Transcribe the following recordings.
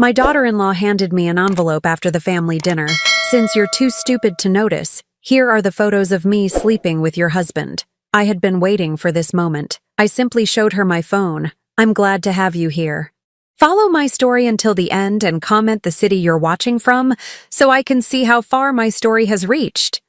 My daughter-in-law handed me an envelope after the family dinner. Since you're too stupid to notice, here are the photos of me sleeping with your husband. I had been waiting for this moment. I simply showed her my phone. I'm glad to have you here. Follow my story until the end and comment the city you're watching from so I can see how far my story has reached.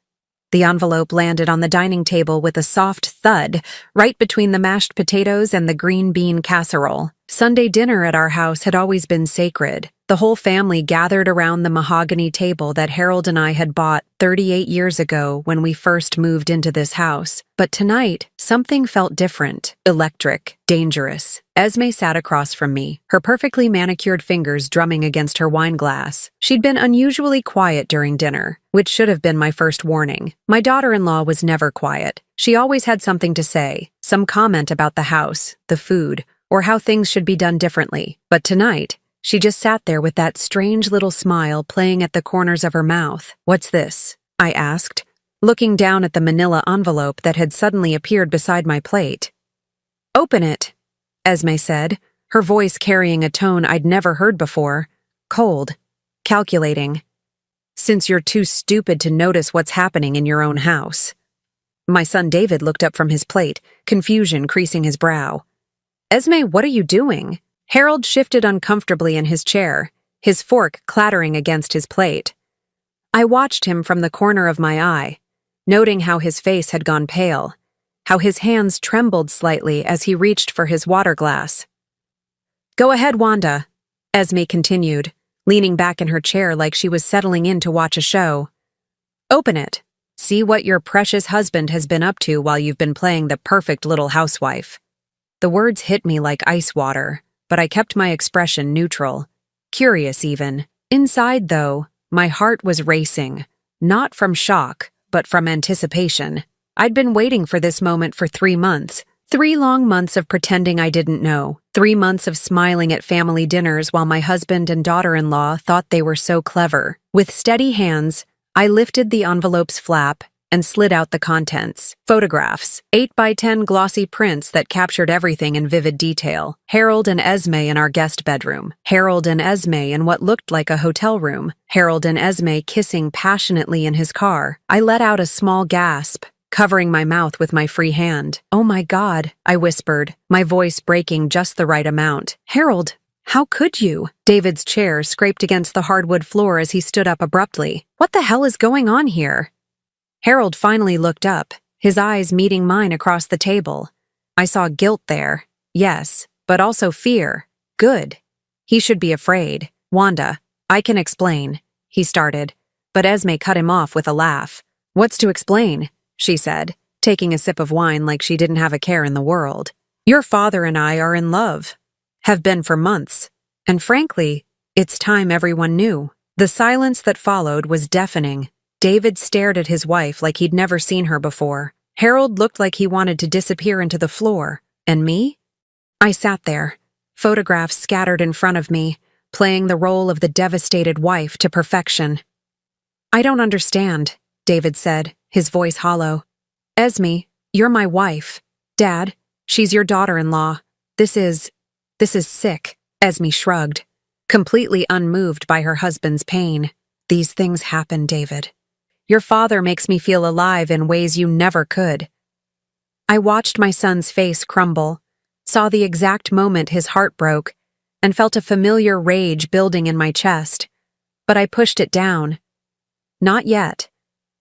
The envelope landed on the dining table with a soft thud, right between the mashed potatoes and the green bean casserole. Sunday dinner at our house had always been sacred. The whole family gathered around the mahogany table that Harold and I had bought 38 years ago when we first moved into this house. But tonight, something felt different, electric, dangerous. Esme sat across from me, her perfectly manicured fingers drumming against her wine glass. She'd been unusually quiet during dinner, which should have been my first warning. My daughter-in-law was never quiet. She always had something to say, some comment about the house, the food, or how things should be done differently. But tonight, she just sat there with that strange little smile playing at the corners of her mouth. "What's this?" I asked, looking down at the manila envelope that had suddenly appeared beside my plate. "Open it," Esme said, her voice carrying a tone I'd never heard before. Cold, calculating. "Since you're too stupid to notice what's happening in your own house." My son David looked up from his plate, confusion creasing his brow. "Esme, what are you doing?" Harold shifted uncomfortably in his chair, his fork clattering against his plate. I watched him from the corner of my eye, noting how his face had gone pale, how his hands trembled slightly as he reached for his water glass. "Go ahead, Wanda," Esme continued, leaning back in her chair like she was settling in to watch a show. "Open it. See what your precious husband has been up to while you've been playing the perfect little housewife." The words hit me like ice water, but I kept my expression neutral, curious even. Inside, though, my heart was racing, not from shock, but from anticipation. I'd been waiting for this moment for 3 months, 3 long months of pretending I didn't know, 3 months of smiling at family dinners while my husband and daughter-in-law thought they were so clever. With steady hands, I lifted the envelope's flap and slid out the contents. Photographs, 8x10 glossy prints that captured everything in vivid detail. Harold and Esme in our guest bedroom. Harold and Esme in what looked like a hotel room. Harold and Esme kissing passionately in his car. I let out a small gasp, covering my mouth with my free hand. "Oh my God," I whispered, my voice breaking just the right amount. "Harold, how could you?" David's chair scraped against the hardwood floor as he stood up abruptly. "What the hell is going on here?" Harold finally looked up, his eyes meeting mine across the table. I saw guilt there, yes, but also fear. Good. He should be afraid. "Wanda, I can explain," he started, but Esme cut him off with a laugh. "What's to explain?" she said, taking a sip of wine like she didn't have a care in the world. "Your father and I are in love, have been for months, and frankly, it's time everyone knew." The silence that followed was deafening. David stared at his wife like he'd never seen her before. Harold looked like he wanted to disappear into the floor. And me? I sat there, photographs scattered in front of me, playing the role of the devastated wife to perfection. "I don't understand," David said, his voice hollow. "Esme, you're my wife. Dad, she's your daughter-in-law. This is sick." Esme shrugged, completely unmoved by her husband's pain. "These things happen, David. Your father makes me feel alive in ways you never could." I watched my son's face crumble, saw the exact moment his heart broke, and felt a familiar rage building in my chest. But I pushed it down. Not yet.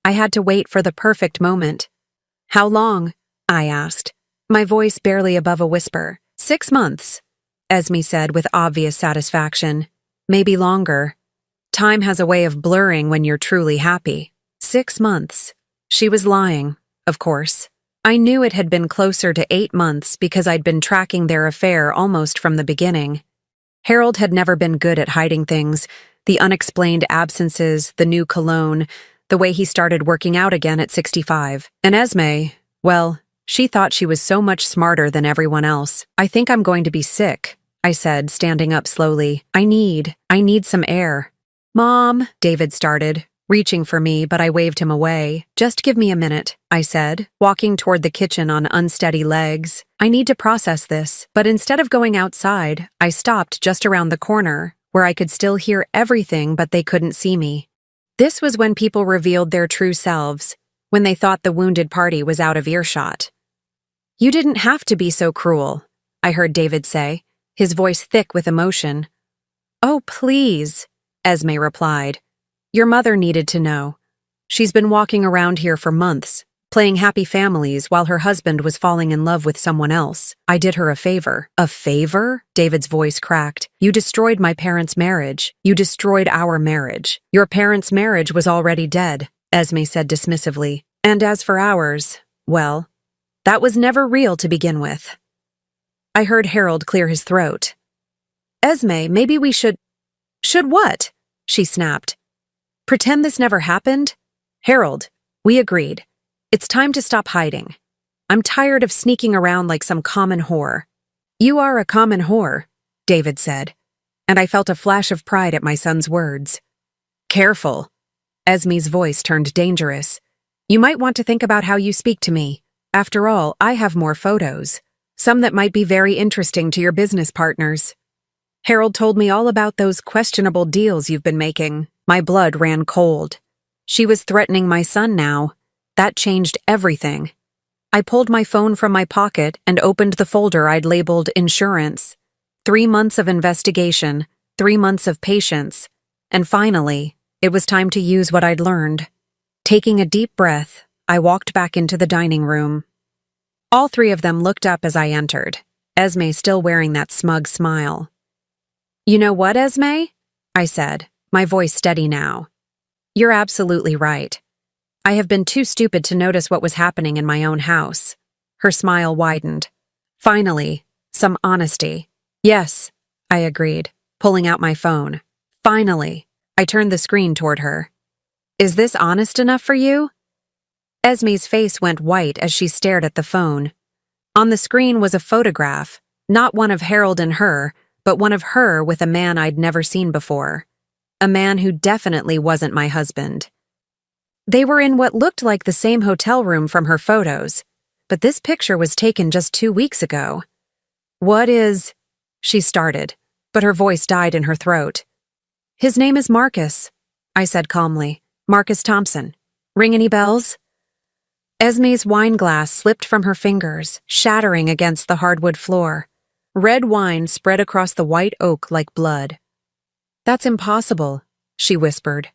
I had to wait for the perfect moment. "How long?" I asked, my voice barely above a whisper. 6 months, Esme said with obvious satisfaction. "Maybe longer. Time has a way of blurring when you're truly happy." 6 months. She was lying, of course. I knew it had been closer to 8 months because I'd been tracking their affair almost from the beginning. Harold had never been good at hiding things, the unexplained absences, the new cologne, the way he started working out again at 65. And Esme, well, she thought she was so much smarter than everyone else. "I think I'm going to be sick," I said, standing up slowly. I need some air." "Mom," David started, reaching for me, but I waved him away. "Just give me a minute," I said, walking toward the kitchen on unsteady legs. "I need to process this." But instead of going outside, I stopped just around the corner, where I could still hear everything but they couldn't see me. This was when people revealed their true selves, when they thought the wounded party was out of earshot. "You didn't have to be so cruel," I heard David say, his voice thick with emotion. "Oh, please," Esme replied. "Your mother needed to know. She's been walking around here for months, playing happy families while her husband was falling in love with someone else. I did her a favor." "A favor?" David's voice cracked. "You destroyed my parents' marriage. You destroyed our marriage. Your parents' marriage was already dead," Esme said dismissively. "And as for ours, well, that was never real to begin with." I heard Harold clear his throat. "Esme, maybe we should—" "Should what?" she snapped. "Pretend this never happened?" "Harold, we agreed. It's time to stop hiding. I'm tired of sneaking around like some common whore." "You are a common whore," David said, and I felt a flash of pride at my son's words. "Careful." Esme's voice turned dangerous. "You might want to think about how you speak to me. After all, I have more photos, some that might be very interesting to your business partners. Harold told me all about those questionable deals you've been making." My blood ran cold. She was threatening my son now. That changed everything. I pulled my phone from my pocket and opened the folder I'd labeled insurance. 3 months of investigation, 3 months of patience, and finally, it was time to use what I'd learned. Taking a deep breath, I walked back into the dining room. All 3 of them looked up as I entered, Esme still wearing that smug smile. "You know what, Esme?" I said, my voice steady now. "You're absolutely right. I have been too stupid to notice what was happening in my own house." Her smile widened. "Finally, some honesty." "Yes," I agreed, pulling out my phone. "Finally." I turned the screen toward her. "Is this honest enough for you?" Esme's face went white as she stared at the phone. On the screen was a photograph, not one of Harold and her, but one of her with a man I'd never seen before. A man who definitely wasn't my husband. They were in what looked like the same hotel room from her photos, but this picture was taken just 2 weeks ago. "What is—" she started, but her voice died in her throat. "His name is Marcus," I said calmly. "Marcus Thompson. Ring any bells?" Esme's wine glass slipped from her fingers, shattering against the hardwood floor. Red wine spread across the white oak like blood. "That's impossible," she whispered.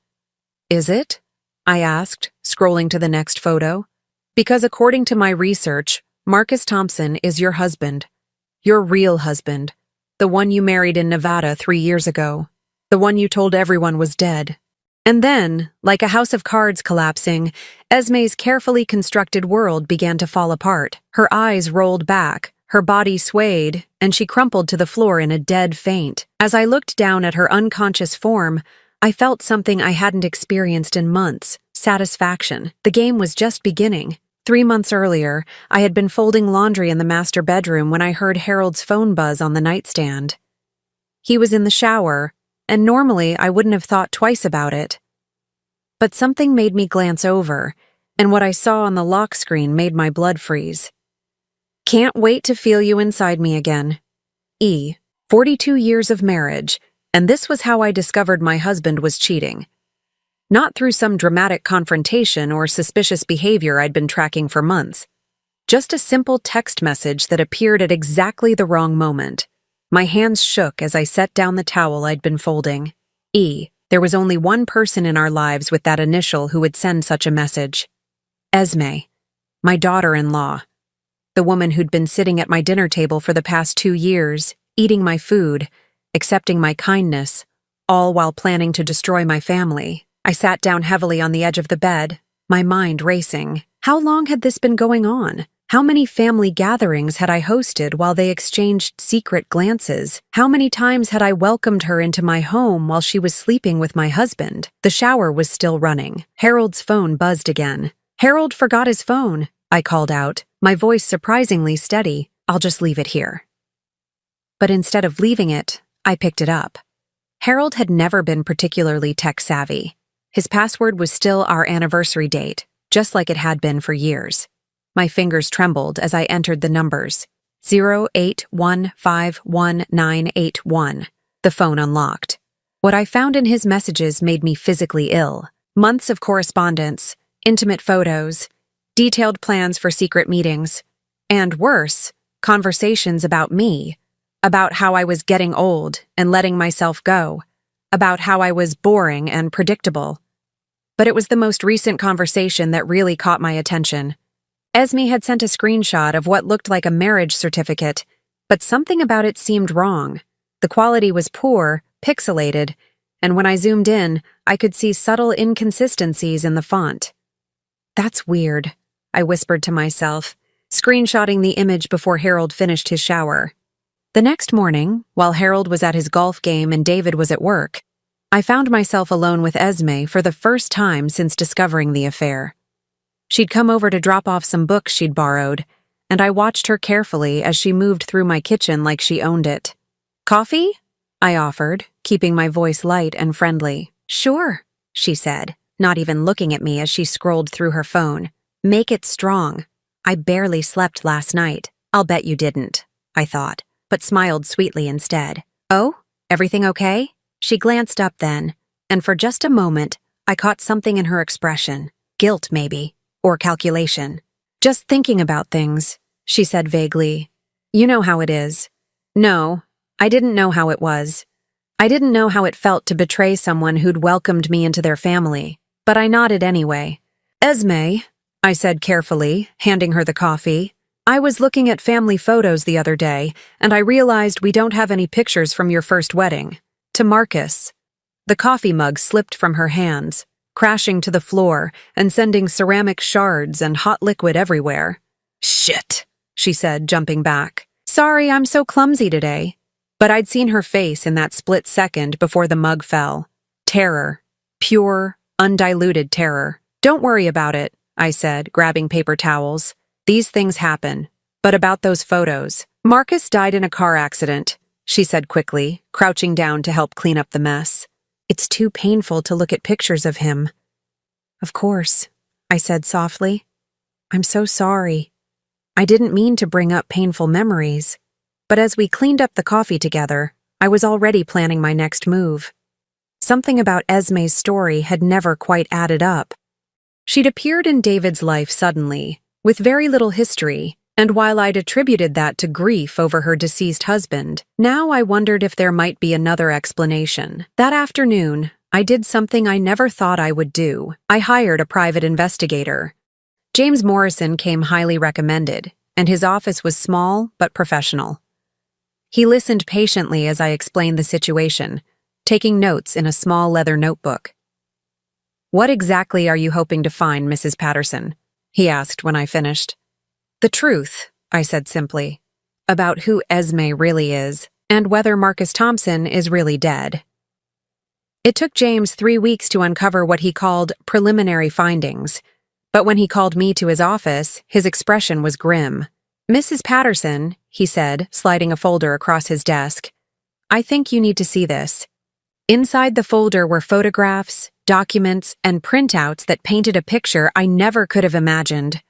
"Is it?" I asked, scrolling to the next photo. "Because according to my research, Marcus Thompson is your husband. Your real husband. The one you married in Nevada 3 years ago. The one you told everyone was dead." And then, like a house of cards collapsing, Esme's carefully constructed world began to fall apart. Her eyes rolled back, her body swayed, and she crumpled to the floor in a dead faint. As I looked down at her unconscious form, I felt something I hadn't experienced in months: satisfaction. The game was just beginning. 3 months earlier, I had been folding laundry in the master bedroom when I heard Harold's phone buzz on the nightstand. He was in the shower, and normally I wouldn't have thought twice about it. But something made me glance over, and what I saw on the lock screen made my blood freeze. "Can't wait to feel you inside me again. E. 42 years of marriage, and this was how I discovered my husband was cheating. Not through some dramatic confrontation or suspicious behavior I'd been tracking for months. Just a simple text message that appeared at exactly the wrong moment. My hands shook as I set down the towel I'd been folding. E. There was only one person in our lives with that initial who would send such a message. Esme, my daughter-in-law. The woman who'd been sitting at my dinner table for the past 2 years, eating my food, accepting my kindness, all while planning to destroy my family. I sat down heavily on the edge of the bed, my mind racing. How long had this been going on? How many family gatherings had I hosted while they exchanged secret glances? How many times had I welcomed her into my home while she was sleeping with my husband? The shower was still running. Harold's phone buzzed again. "Harold forgot his phone," I called out, my voice surprisingly steady. "I'll just leave it here." But instead of leaving it, I picked it up. Harold had never been particularly tech-savvy. His password was still our anniversary date, just like it had been for years. My fingers trembled as I entered the numbers. 081519181. The phone unlocked. What I found in his messages made me physically ill. Months of correspondence, intimate photos, detailed plans for secret meetings, and worse, conversations about me, about how I was getting old and letting myself go, about how I was boring and predictable. But it was the most recent conversation that really caught my attention. Esme had sent a screenshot of what looked like a marriage certificate, but something about it seemed wrong. The quality was poor, pixelated, and when I zoomed in, I could see subtle inconsistencies in the font. "That's weird," I whispered to myself, screenshotting the image before Harold finished his shower. The next morning, while Harold was at his golf game and David was at work, I found myself alone with Esme for the first time since discovering the affair. She'd come over to drop off some books she'd borrowed, and I watched her carefully as she moved through my kitchen like she owned it. "Coffee?" I offered, keeping my voice light and friendly. "Sure," she said, not even looking at me as she scrolled through her phone. "Make it strong. I barely slept last night. I'll bet you didn't," I thought, but smiled sweetly instead. "Oh, everything okay?" She glanced up then, and for just a moment, I caught something in her expression. Guilt, maybe, or calculation. "Just thinking about things," she said vaguely. "You know how it is." No, I didn't know how it was. I didn't know how it felt to betray someone who'd welcomed me into their family, but I nodded anyway. "Esme," I said carefully, handing her the coffee, "I was looking at family photos the other day, and I realized we don't have any pictures from your first wedding. To Marcus." The coffee mug slipped from her hands, crashing to the floor and sending ceramic shards and hot liquid everywhere. "Shit," she said, jumping back. "Sorry, I'm so clumsy today." But I'd seen her face in that split second before the mug fell. Terror. Pure, undiluted terror. "Don't worry about it," I said, grabbing paper towels. "These things happen. But about those photos. Marcus died in a car accident," she said quickly, crouching down to help clean up the mess. "It's too painful to look at pictures of him." "Of course," I said softly. "I'm so sorry. I didn't mean to bring up painful memories." But as we cleaned up the coffee together, I was already planning my next move. Something about Esme's story had never quite added up. She'd appeared in David's life suddenly, with very little history, and while I'd attributed that to grief over her deceased husband, now I wondered if there might be another explanation. That afternoon, I did something I never thought I would do. I hired a private investigator. James Morrison came highly recommended, and his office was small but professional. He listened patiently as I explained the situation, taking notes in a small leather notebook. "What exactly are you hoping to find, Mrs. Patterson?" he asked when I finished. "The truth," I said simply, "about who Esme really is and whether Marcus Thompson is really dead." It took James 3 weeks to uncover what he called preliminary findings, but when he called me to his office, his expression was grim. "Mrs. Patterson," he said, sliding a folder across his desk, "I think you need to see this." Inside the folder were photographs, documents, and printouts that painted a picture I never could have imagined.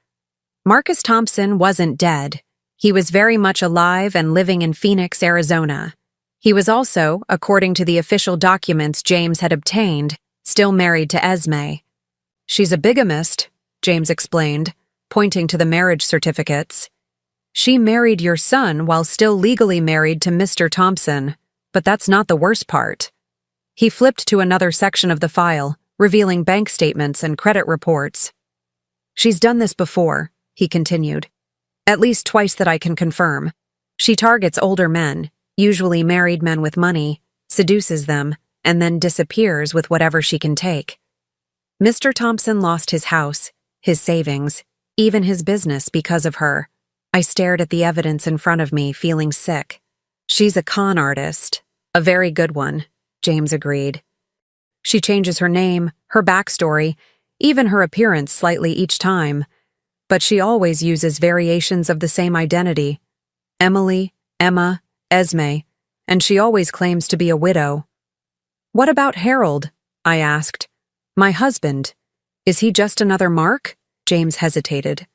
Marcus Thompson wasn't dead. He was very much alive and living in Phoenix, Arizona. He was also, according to the official documents James had obtained, still married to Esme. "She's a bigamist," James explained, pointing to the marriage certificates. "She married your son while still legally married to Mr. Thompson, but that's not the worst part." He flipped to another section of the file, revealing bank statements and credit reports. "She's done this before," he continued. "At least twice that I can confirm. She targets older men, usually married men with money, seduces them, and then disappears with whatever she can take. Mr. Thompson lost his house, his savings, even his business because of her." I stared at the evidence in front of me, feeling sick. "She's a con artist. A very good one," James agreed. "She changes her name, her backstory, even her appearance slightly each time. But she always uses variations of the same identity. Emily, Emma, Esme, and she always claims to be a widow." "What about Harold?" I asked. "My husband. Is he just another Mark?" James hesitated.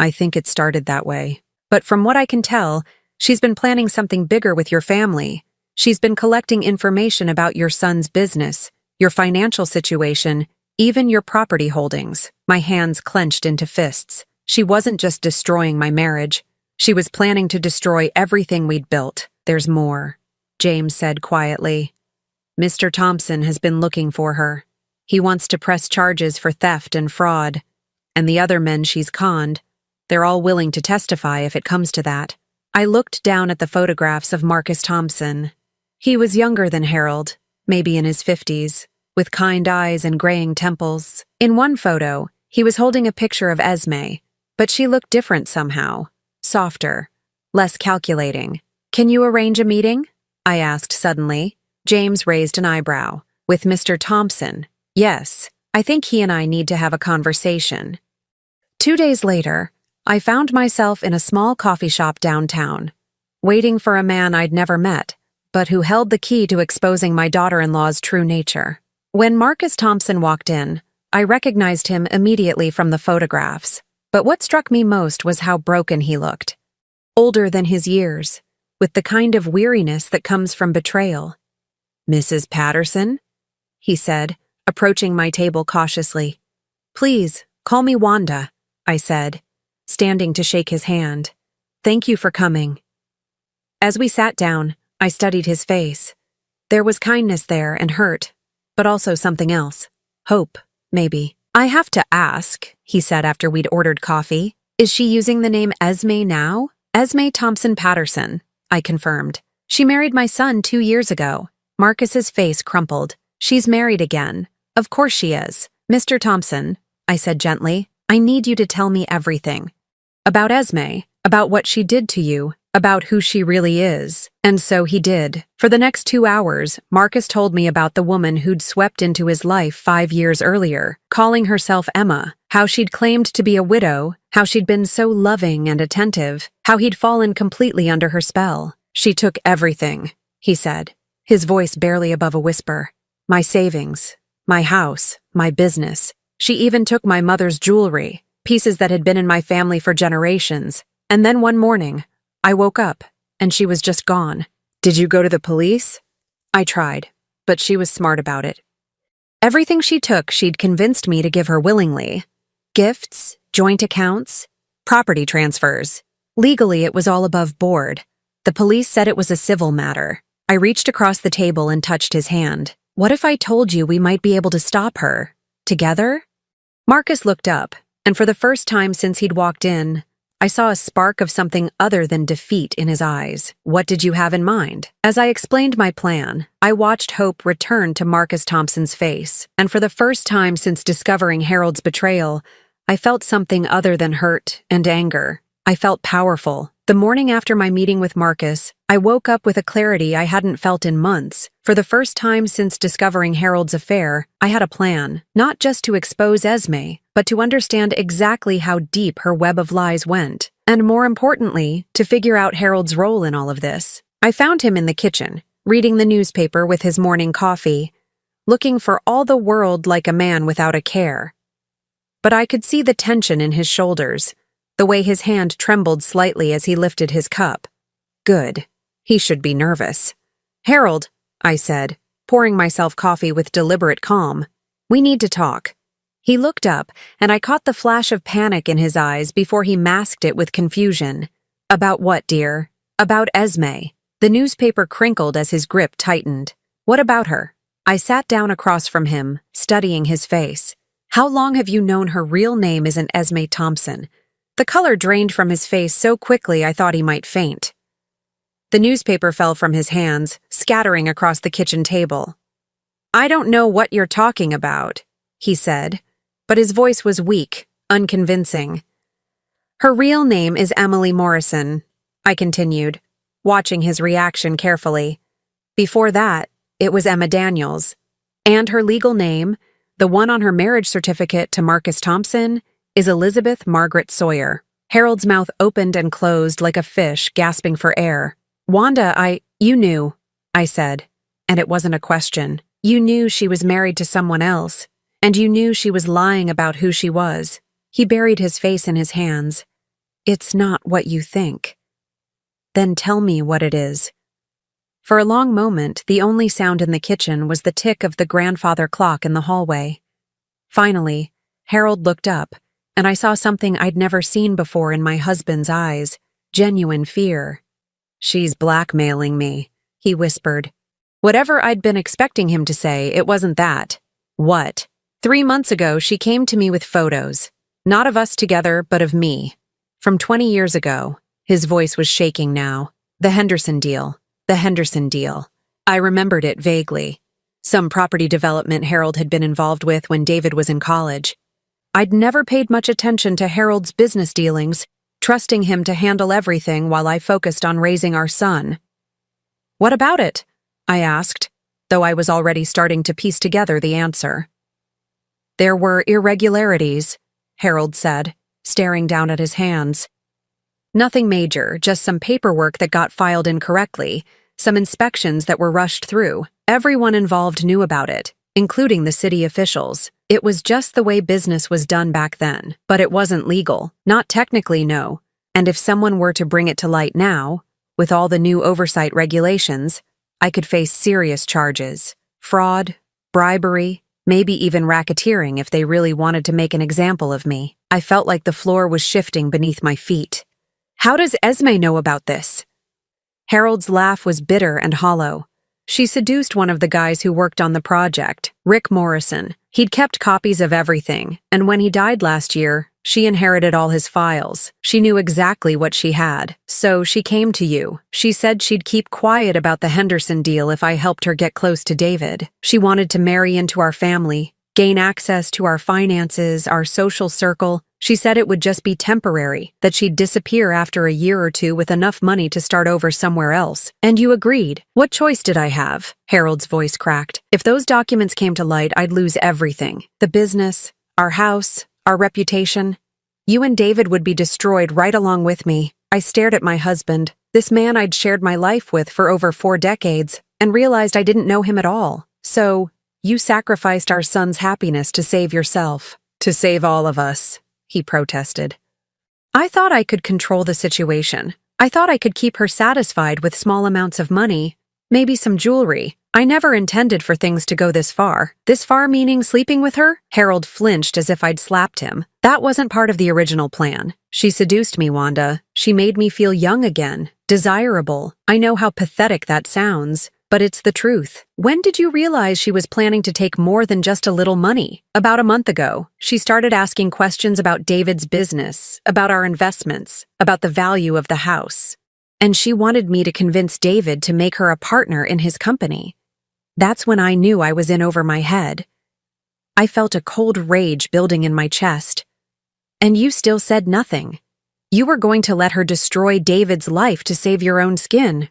"I think it started that way. But from what I can tell, she's been planning something bigger with your family. She's been collecting information about your son's business, your financial situation, even your property holdings. My hands clenched into fists. She wasn't just destroying my marriage. She was planning to destroy everything we'd built. There's more, James said quietly. Mr. Thompson has been looking for her. He wants to press charges for theft and fraud. And the other men she's conned, they're all willing to testify if it comes to that. I looked down at the photographs of Marcus Thompson. He was younger than Harold, maybe in his 50s, with kind eyes and graying temples. In one photo, he was holding a picture of Esme, but she looked different somehow. Softer, less calculating. Can you arrange a meeting? I asked suddenly. James raised an eyebrow. With Mr. Thompson. Yes, I think he and I need to have a conversation. 2 days later, I found myself in a small coffee shop downtown, waiting for a man I'd never met, but who held the key to exposing my daughter-in-law's true nature. When Marcus Thompson walked in, I recognized him immediately from the photographs, but what struck me most was how broken he looked. Older than his years, with the kind of weariness that comes from betrayal. Mrs. Patterson? He said, approaching my table cautiously. Please, call me Wanda, I said, standing to shake his hand. Thank you for coming. As we sat down, I studied his face. There was kindness there and hurt, but also something else. Hope, maybe. I have to ask, he said after we'd ordered coffee. Is she using the name Esme now? Esme Thompson Patterson, I confirmed. She married my son 2 years ago. Marcus's face crumpled. She's married again. Of course she is. Mr. Thompson, I said gently, I need you to tell me everything. About Esme, about what she did to you, about who she really is. And so he did. For the next 2 hours, Marcus told me about the woman who'd swept into his life 5 years earlier, calling herself Emma, how she'd claimed to be a widow, how she'd been so loving and attentive, how he'd fallen completely under her spell. She took everything, he said, his voice barely above a whisper. My savings, my house, my business. She even took my mother's jewelry, pieces that had been in my family for generations. And then one morning, I woke up, and she was just gone. Did you go to the police? I tried, but she was smart about it. Everything she took, she'd convinced me to give her willingly. Gifts, joint accounts, property transfers. Legally, it was all above board. The police said it was a civil matter. I reached across the table and touched his hand. What if I told you we might be able to stop her? Together? Marcus looked up, and for the first time since he'd walked in, I saw a spark of something other than defeat in his eyes. What did you have in mind? As I explained my plan, I watched hope return to Marcus Thompson's face, and for the first time since discovering Harold's betrayal, I felt something other than hurt and anger. I felt powerful. The morning after my meeting with Marcus, I woke up with a clarity I hadn't felt in months. For the first time since discovering Harold's affair, I had a plan, not just to expose Esme, but to understand exactly how deep her web of lies went, and more importantly, to figure out Harold's role in all of this. I found him in the kitchen, reading the newspaper with his morning coffee, looking for all the world like a man without a care. But I could see the tension in his shoulders, the way his hand trembled slightly as he lifted his cup. Good. He should be nervous. Harold, I said, pouring myself coffee with deliberate calm. We need to talk. He looked up, and I caught the flash of panic in his eyes before he masked it with confusion. About what, dear? About Esme. The newspaper crinkled as his grip tightened. What about her? I sat down across from him, studying his face. How long have you known her real name isn't Esme Thompson? The color drained from his face so quickly I thought he might faint. The newspaper fell from his hands, scattering across the kitchen table. I don't know what you're talking about, he said, but his voice was weak, unconvincing. Her real name is Emily Morrison, I continued, watching his reaction carefully. Before that, it was Emma Daniels. And her legal name, the one on her marriage certificate to Marcus Thompson, is Elizabeth Margaret Sawyer. Harold's mouth opened and closed like a fish gasping for air. Wanda, you knew, I said, and it wasn't a question. You knew she was married to someone else, and you knew she was lying about who she was. He buried his face in his hands. It's not what you think. Then tell me what it is. For a long moment, the only sound in the kitchen was the tick of the grandfather clock in the hallway. Finally, Harold looked up, and I saw something I'd never seen before in my husband's eyes: genuine fear. "She's blackmailing me," he whispered. Whatever I'd been expecting him to say, it wasn't that. What? 3 months ago, she came to me with photos. Not of us together, but of me. From 20 years ago. His voice was shaking now. The Henderson deal. The Henderson deal. I remembered it vaguely. Some property development Harold had been involved with when David was in college. I'd never paid much attention to Harold's business dealings, trusting him to handle everything while I focused on raising our son. "What about it?" I asked, though I was already starting to piece together the answer. "There were irregularities," Harold said, staring down at his hands. "Nothing major, just some paperwork that got filed incorrectly, some inspections that were rushed through. Everyone involved knew about it, including the city officials. It was just the way business was done back then, but it wasn't legal. Not technically, no. And if someone were to bring it to light now, with all the new oversight regulations, I could face serious charges. Fraud, bribery, maybe even racketeering if they really wanted to make an example of me." I felt like the floor was shifting beneath my feet. "How does Esme know about this?" Harold's laugh was bitter and hollow. "She seduced one of the guys who worked on the project, Rick Morrison. He'd kept copies of everything, and when he died last year, she inherited all his files. She knew exactly what she had. So she came to you. She said she'd keep quiet about the Henderson deal if I helped her get close to David. She wanted to marry into our family, gain access to our finances, our social circle. She said it would just be temporary, that she'd disappear after a year or two with enough money to start over somewhere else. And you agreed. What choice did I have?" Harold's voice cracked. "If those documents came to light, I'd lose everything. The business, our house, our reputation. You and David would be destroyed right along with me." I stared at my husband, this man I'd shared my life with for over 4 decades, and realized I didn't know him at all. "So, you sacrificed our son's happiness to save yourself. To save all of us," he protested. "I thought I could control the situation. I thought I could keep her satisfied with small amounts of money, maybe some jewelry. I never intended for things to go this far." "This far meaning sleeping with her?" Harold flinched as if I'd slapped him. "That wasn't part of the original plan. She seduced me, Wanda. She made me feel young again, desirable. I know how pathetic that sounds, but it's the truth. When did you realize she was planning to take more than just a little money?" "About a month ago. She started asking questions about David's business, about our investments, about the value of the house. And she wanted me to convince David to make her a partner in his company. That's when I knew I was in over my head. I felt a cold rage building in my chest. And you still said nothing. You were going to let her destroy David's life to save your own skin."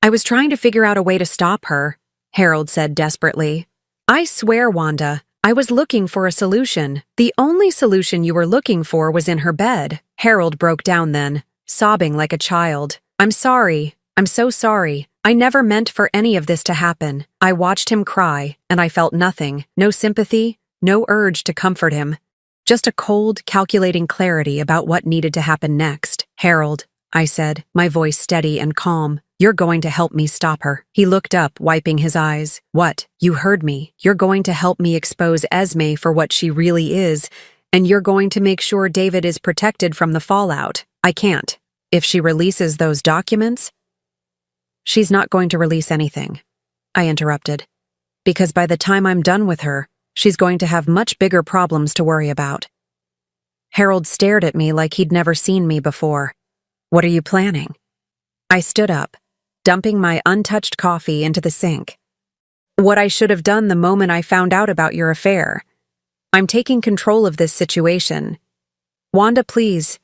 "I was trying to figure out a way to stop her," Harold said desperately. "I swear, Wanda, I was looking for a solution. The only solution you were looking for was in her bed." Harold broke down then, sobbing like a child. "I'm sorry. I'm so sorry. I never meant for any of this to happen." I watched him cry, and I felt nothing. No sympathy, no urge to comfort him. Just a cold, calculating clarity about what needed to happen next. "Harold," I said, my voice steady and calm, "you're going to help me stop her." He looked up, wiping his eyes. "What? You heard me. You're going to help me expose Esme for what she really is, and you're going to make sure David is protected from the fallout." "I can't. If she releases those documents—" "She's not going to release anything," I interrupted, "because by the time I'm done with her, she's going to have much bigger problems to worry about." Harold stared at me like he'd never seen me before. "What are you planning?" I stood up, dumping my untouched coffee into the sink. "What I should have done the moment I found out about your affair. I'm taking control of this situation. Wanda, please.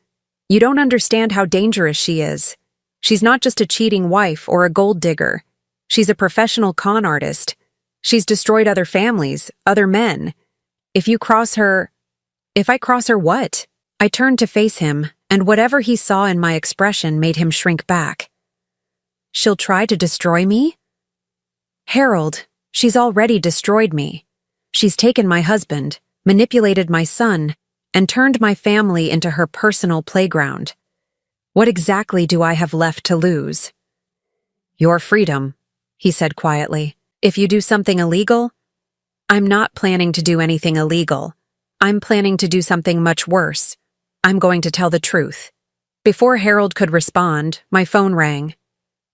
You don't understand how dangerous she is. She's not just a cheating wife or a gold digger. She's a professional con artist. She's destroyed other families, other men. If I cross her, what?" I turned to face him, and whatever he saw in my expression made him shrink back. "She'll try to destroy me?" "Harold, she's already destroyed me. She's taken my husband, manipulated my son, and turned my family into her personal playground. What exactly do I have left to lose?" "Your freedom," he said quietly. If you do something illegal, I'm not planning to do anything illegal. I'm planning to do something much worse. I'm going to tell the truth. Before Harold could respond, my phone rang.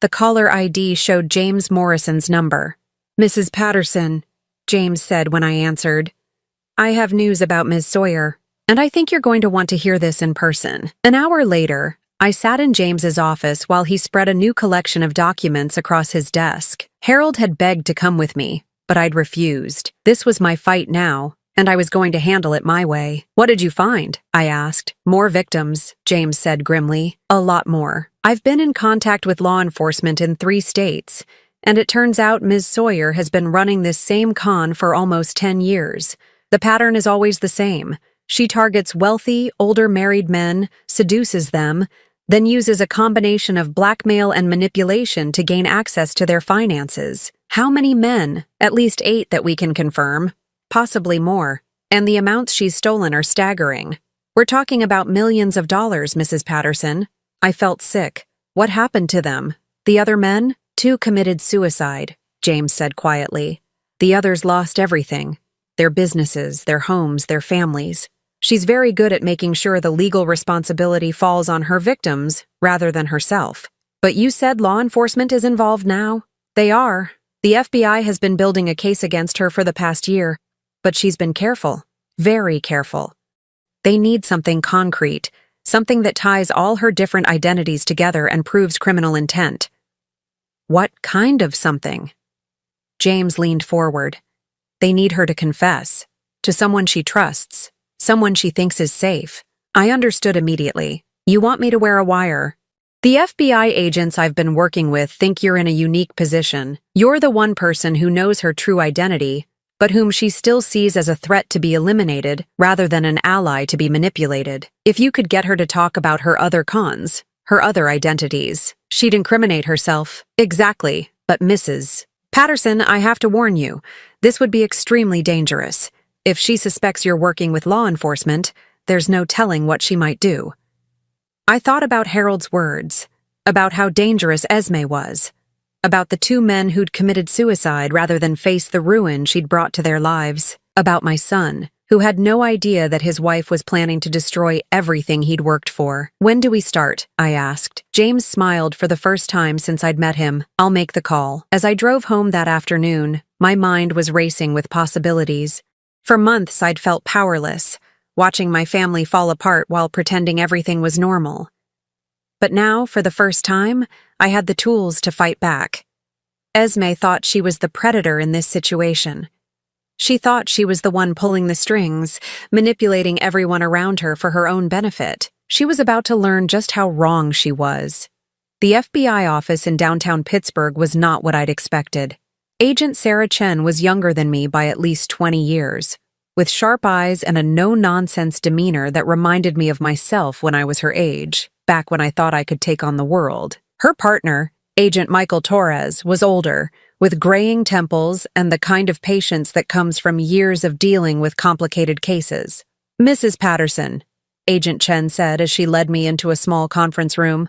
The caller ID showed James Morrison's number. Mrs. Patterson, James said when I answered. I have news about Ms. Sawyer, and I think you're going to want to hear this in person. An hour later, I sat in James's office while he spread a new collection of documents across his desk. Harold had begged to come with me, but I'd refused. This was my fight now, and I was going to handle it my way. What did you find? I asked. More victims, James said grimly. A lot more. I've been in contact with law enforcement in 3 states, and it turns out Ms. Sawyer has been running this same con for almost 10 years. The pattern is always the same. She targets wealthy, older married men, seduces them, then uses a combination of blackmail and manipulation to gain access to their finances. How many men? At least 8 that we can confirm. Possibly more. And the amounts she's stolen are staggering. We're talking about millions of dollars, Mrs. Patterson. I felt sick. What happened to them? The other men? 2 committed suicide, James said quietly. The others lost everything. Their businesses, their homes, their families. She's very good at making sure the legal responsibility falls on her victims rather than herself. But you said law enforcement is involved now? They are. The FBI has been building a case against her for the past year, but she's been careful, very careful. They need something concrete, something that ties all her different identities together and proves criminal intent. What kind of something? James leaned forward. They need her to confess, to someone she trusts. Someone she thinks is safe. I understood immediately. You want me to wear a wire? The FBI agents I've been working with think you're in a unique position. You're the one person who knows her true identity, but whom she still sees as a threat to be eliminated rather than an ally to be manipulated. If you could get her to talk about her other cons, her other identities, she'd incriminate herself. Exactly, but Mrs. Patterson, I have to warn you, this would be extremely dangerous. If she suspects you're working with law enforcement, there's no telling what she might do. I thought about Harold's words, about how dangerous Esme was, about the 2 men who'd committed suicide rather than face the ruin she'd brought to their lives, about my son, who had no idea that his wife was planning to destroy everything he'd worked for. When do we start? I asked. James smiled for the first time since I'd met him. I'll make the call. As I drove home that afternoon, my mind was racing with possibilities. For months, I'd felt powerless, watching my family fall apart while pretending everything was normal. But now, for the first time, I had the tools to fight back. Esme thought she was the predator in this situation. She thought she was the one pulling the strings, manipulating everyone around her for her own benefit. She was about to learn just how wrong she was. The FBI office in downtown Pittsburgh was not what I'd expected. Agent Sarah Chen was younger than me by at least 20 years, with sharp eyes and a no-nonsense demeanor that reminded me of myself when I was her age, back when I thought I could take on the world. Her partner, Agent Michael Torres, was older, with graying temples and the kind of patience that comes from years of dealing with complicated cases. Mrs. Patterson, Agent Chen said as she led me into a small conference room,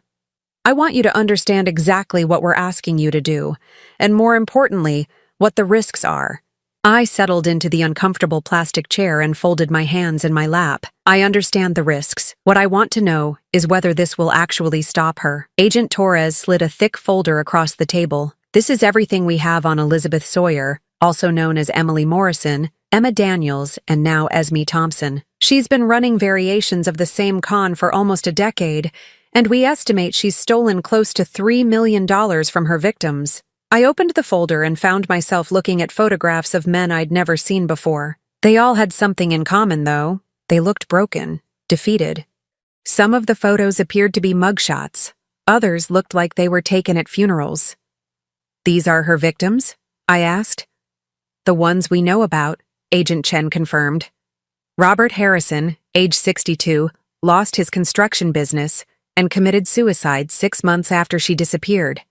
I want you to understand exactly what we're asking you to do, and more importantly, what the risks are. I settled into the uncomfortable plastic chair and folded my hands in my lap. I understand the risks. What I want to know is whether this will actually stop her. Agent Torres slid a thick folder across the table. This is everything we have on Elizabeth Sawyer, also known as Emily Morrison, Emma Daniels, and now Esme Thompson. She's been running variations of the same con for almost a decade, and we estimate she's stolen close to $3 million from her victims. I opened the folder and found myself looking at photographs of men I'd never seen before. They all had something in common, though. They looked broken, defeated. Some of the photos appeared to be mugshots. Others looked like they were taken at funerals. These are her victims? I asked. The ones we know about, Agent Chen confirmed. Robert Harrison, age 62, lost his construction business and committed suicide 6 months after she disappeared.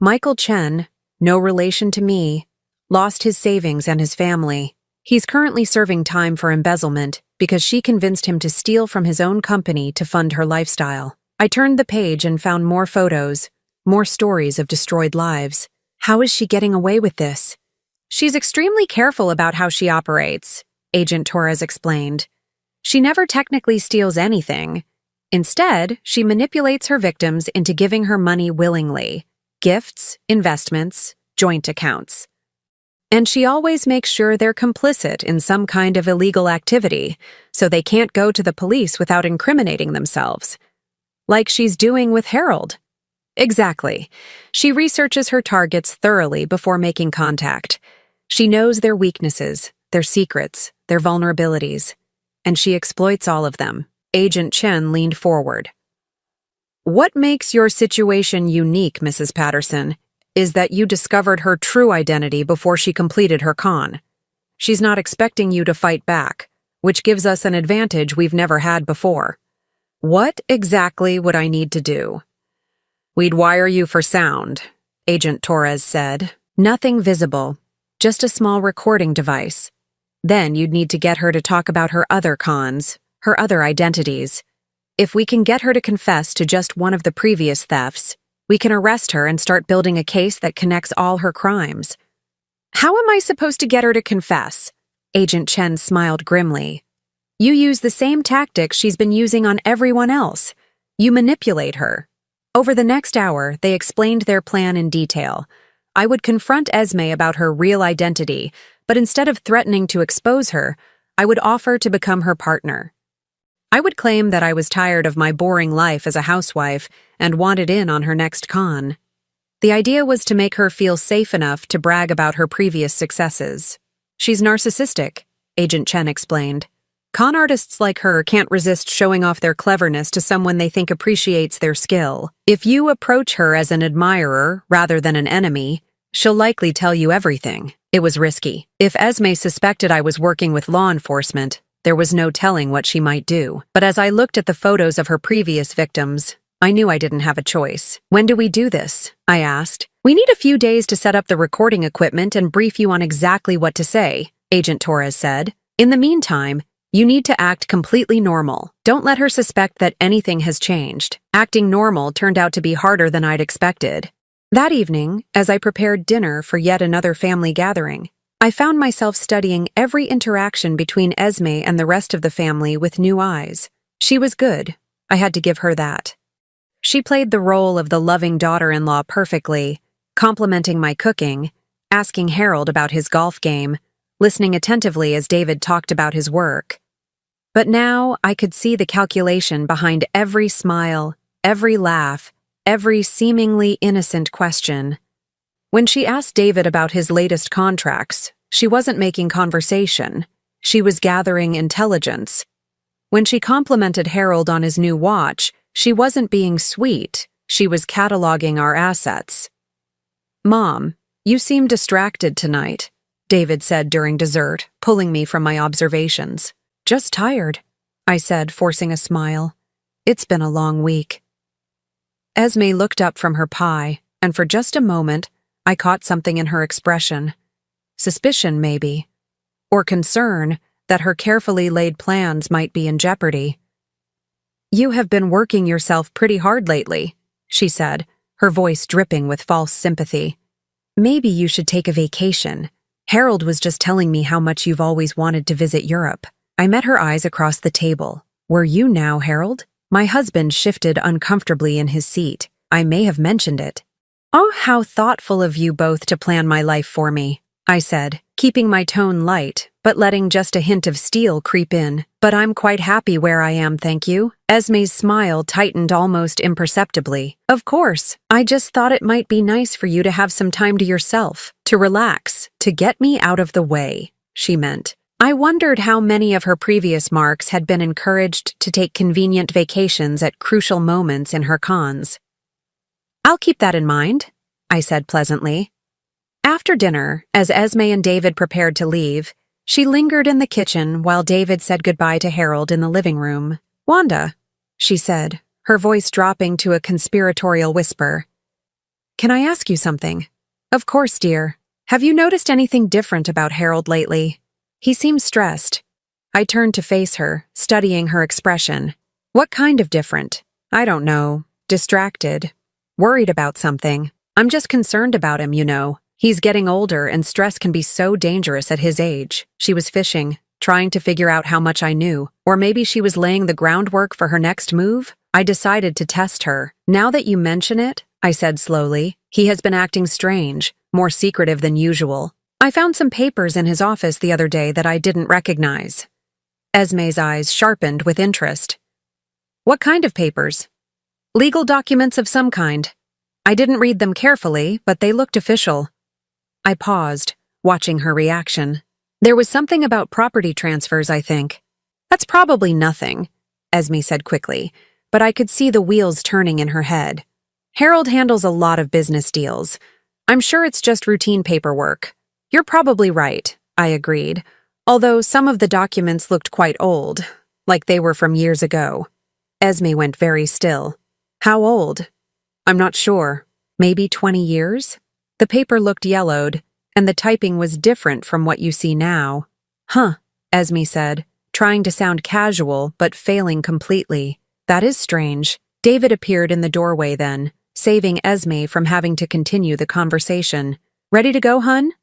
Michael Chen, no relation to me, lost his savings and his family. He's currently serving time for embezzlement because she convinced him to steal from his own company to fund her lifestyle. I turned the page and found more photos, more stories of destroyed lives. How is she getting away with this? She's extremely careful about how she operates, Agent Torres explained. She never technically steals anything. Instead, she manipulates her victims into giving her money willingly. Gifts, investments, joint accounts. And she always makes sure they're complicit in some kind of illegal activity, so they can't go to the police without incriminating themselves. Like she's doing with Harold. Exactly. She researches her targets thoroughly before making contact. She knows their weaknesses, their secrets, their vulnerabilities, and she exploits all of them. Agent Chen leaned forward. What makes your situation unique, Mrs. Patterson, is that you discovered her true identity before she completed her con. She's not expecting you to fight back, which gives us an advantage we've never had before. What exactly would I need to do? We'd wire you for sound, Agent Torres said. Nothing visible, just a small recording device. Then you'd need to get her to talk about her other cons, her other identities. If we can get her to confess to just one of the previous thefts, we can arrest her and start building a case that connects all her crimes. How am I supposed to get her to confess? Agent Chen smiled grimly. You use the same tactics she's been using on everyone else. You manipulate her. Over the next hour, they explained their plan in detail. I would confront Esme about her real identity, but instead of threatening to expose her, I would offer to become her partner. I would claim that I was tired of my boring life as a housewife and wanted in on her next con. The idea was to make her feel safe enough to brag about her previous successes. She's narcissistic, Agent Chen explained. Con artists like her can't resist showing off their cleverness to someone they think appreciates their skill. If you approach her as an admirer rather than an enemy, she'll likely tell you everything. It was risky. If Esme suspected I was working with law enforcement, there was no telling what she might do. But as I looked at the photos of her previous victims, I knew I didn't have a choice. When do we do this? I asked. We need a few days to set up the recording equipment and brief you on exactly what to say, Agent Torres said. In the meantime, you need to act completely normal. Don't let her suspect that anything has changed. Acting normal turned out to be harder than I'd expected. That evening, as I prepared dinner for yet another family gathering, I found myself studying every interaction between Esme and the rest of the family with new eyes. She was good. I had to give her that. She played the role of the loving daughter-in-law perfectly, complimenting my cooking, asking Harold about his golf game, listening attentively as David talked about his work. But now I could see the calculation behind every smile, every laugh, every seemingly innocent question. When she asked David about his latest contracts, she wasn't making conversation. She was gathering intelligence. When she complimented Harold on his new watch, she wasn't being sweet. She was cataloging our assets. Mom, you seem distracted tonight, David said during dessert, pulling me from my observations. Just tired, I said, forcing a smile. It's been a long week. Esme looked up from her pie, and for just a moment, I caught something in her expression. Suspicion, maybe. Or concern that her carefully laid plans might be in jeopardy. You have been working yourself pretty hard lately, she said, her voice dripping with false sympathy. Maybe you should take a vacation. Harold was just telling me how much you've always wanted to visit Europe. I met her eyes across the table. Were you now, Harold? My husband shifted uncomfortably in his seat. I may have mentioned it. Oh, how thoughtful of you both to plan my life for me, I said, keeping my tone light, but letting just a hint of steel creep in. But I'm quite happy where I am, thank you. Esme's smile tightened almost imperceptibly. Of course, I just thought it might be nice for you to have some time to yourself, to relax, to get me out of the way, she meant. I wondered how many of her previous marks had been encouraged to take convenient vacations at crucial moments in her cons. I'll keep that in mind, I said pleasantly. After dinner, as Esme and David prepared to leave, she lingered in the kitchen while David said goodbye to Harold in the living room. Wanda, she said, her voice dropping to a conspiratorial whisper. Can I ask you something? Of course, dear. Have you noticed anything different about Harold lately? He seems stressed. I turned to face her, studying her expression. What kind of different? I don't know. Distracted. Worried about something. I'm just concerned about him, you know. He's getting older and stress can be so dangerous at his age. She was fishing, trying to figure out how much I knew. Or maybe she was laying the groundwork for her next move? I decided to test her. Now that you mention it, I said slowly, he has been acting strange, more secretive than usual. I found some papers in his office the other day that I didn't recognize. Esme's eyes sharpened with interest. What kind of papers? Legal documents of some kind. I didn't read them carefully, but they looked official. I paused, watching her reaction. There was something about property transfers, I think. That's probably nothing, Esme said quickly, but I could see the wheels turning in her head. Harold handles a lot of business deals. I'm sure it's just routine paperwork. You're probably right, I agreed, although some of the documents looked quite old, like they were from years ago. Esme went very still. How old? I'm not sure. Maybe 20 years? The paper looked yellowed, and the typing was different from what you see now. Huh, Esme said, trying to sound casual but failing completely. That is strange. David appeared in the doorway then, saving Esme from having to continue the conversation. Ready to go, hun?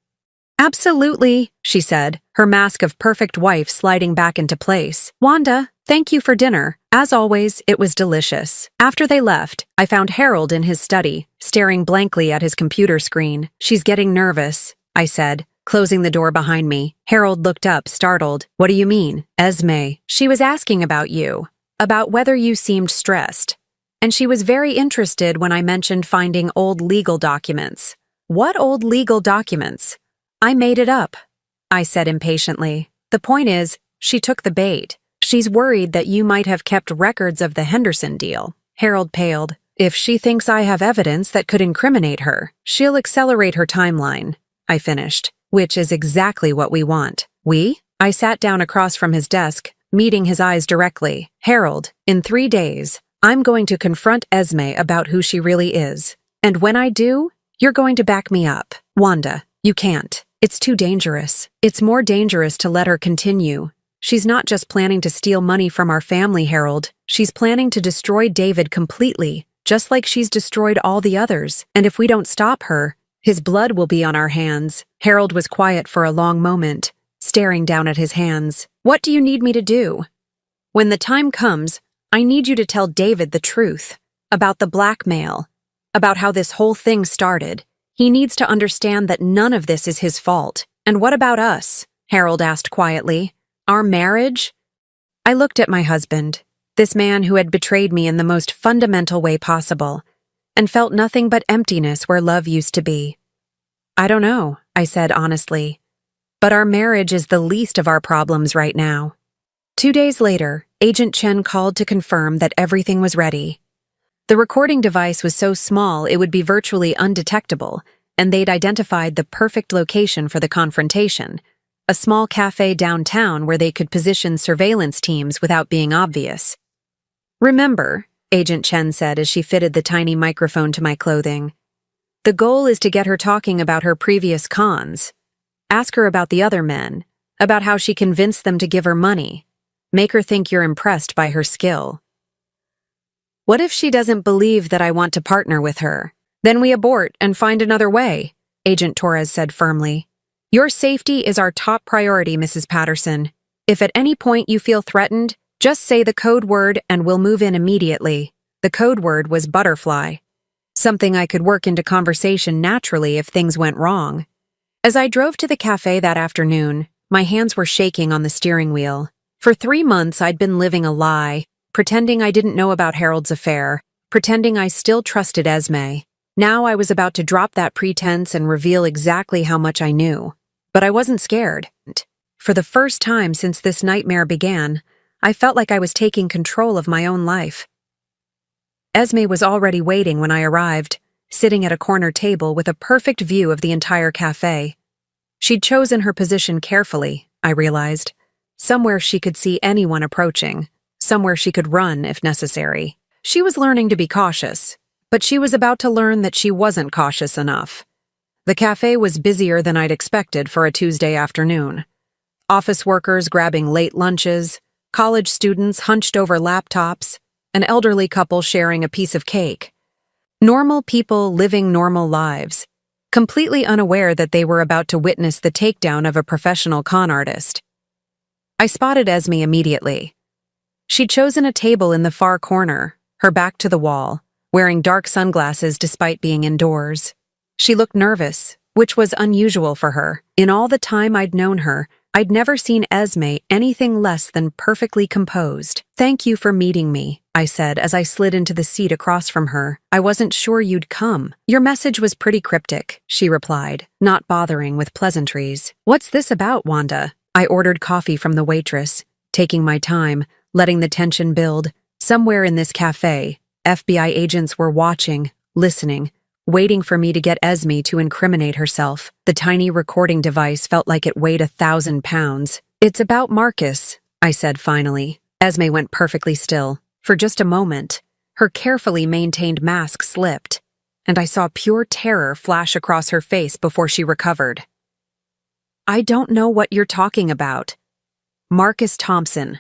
Absolutely, she said, her mask of perfect wife sliding back into place. Wanda, thank you for dinner. As always, it was delicious. After they left, I found Harold in his study, staring blankly at his computer screen. She's getting nervous, I said, closing the door behind me. Harold looked up, startled. What do you mean? Esme. She was asking about you, about whether you seemed stressed. And she was very interested when I mentioned finding old legal documents. What old legal documents? I made it up, I said impatiently. The point is, she took the bait. She's worried that you might have kept records of the Henderson deal. Harold paled. If she thinks I have evidence that could incriminate her, she'll accelerate her timeline, I finished, which is exactly what we want. We? I sat down across from his desk, meeting his eyes directly. Harold, in 3 days, I'm going to confront Esme about who she really is. And when I do, you're going to back me up. Wanda, you can't. It's too dangerous. It's more dangerous to let her continue. She's not just planning to steal money from our family, Harold. She's planning to destroy David completely, just like she's destroyed all the others. And if we don't stop her, his blood will be on our hands. Harold was quiet for a long moment, staring down at his hands. What do you need me to do? When the time comes, I need you to tell David the truth about the blackmail, about how this whole thing started. He needs to understand that none of this is his fault. And what about us? Harold asked quietly. Our marriage? I looked at my husband, this man who had betrayed me in the most fundamental way possible, and felt nothing but emptiness where love used to be. I don't know, I said honestly, but our marriage is the least of our problems right now. 2 days later, Agent Chen called to confirm that everything was ready. The recording device was so small it would be virtually undetectable, and they'd identified the perfect location for the confrontation, a small cafe downtown where they could position surveillance teams without being obvious. Remember, Agent Chen said as she fitted the tiny microphone to my clothing, the goal is to get her talking about her previous cons. Ask her about the other men, about how she convinced them to give her money. Make her think you're impressed by her skill. What if she doesn't believe that I want to partner with her? Then we abort and find another way, Agent Torres said firmly. Your safety is our top priority, Mrs. Patterson. If at any point you feel threatened, just say the code word and we'll move in immediately. The code word was butterfly. Something I could work into conversation naturally if things went wrong. As I drove to the cafe that afternoon, my hands were shaking on the steering wheel. For 3 months, I'd been living a lie, pretending I didn't know about Harold's affair, pretending I still trusted Esme. Now I was about to drop that pretense and reveal exactly how much I knew. But I wasn't scared. For the first time since this nightmare began, I felt like I was taking control of my own life. Esme was already waiting when I arrived, sitting at a corner table with a perfect view of the entire cafe. She'd chosen her position carefully, I realized. Somewhere she could see anyone approaching. Somewhere she could run if necessary. She was learning to be cautious, but she was about to learn that she wasn't cautious enough. The cafe was busier than I'd expected for a Tuesday afternoon. Office workers grabbing late lunches, college students hunched over laptops, an elderly couple sharing a piece of cake. Normal people living normal lives, completely unaware that they were about to witness the takedown of a professional con artist. I spotted Esme immediately. She'd chosen a table in the far corner, her back to the wall, wearing dark sunglasses despite being indoors. She looked nervous, which was unusual for her. In all the time I'd known her, I'd never seen Esme anything less than perfectly composed. "Thank you for meeting me," I said as I slid into the seat across from her. "I wasn't sure you'd come." "Your message was pretty cryptic," she replied, not bothering with pleasantries. "What's this about, Wanda?" I ordered coffee from the waitress, taking my time, letting the tension build. Somewhere in this cafe, FBI agents were watching, listening, waiting for me to get Esme to incriminate herself. The tiny recording device felt like it weighed 1,000 pounds. "It's about Marcus," I said finally. Esme went perfectly still. For just a moment, her carefully maintained mask slipped, and I saw pure terror flash across her face before she recovered. "I don't know what you're talking about. Marcus Thompson,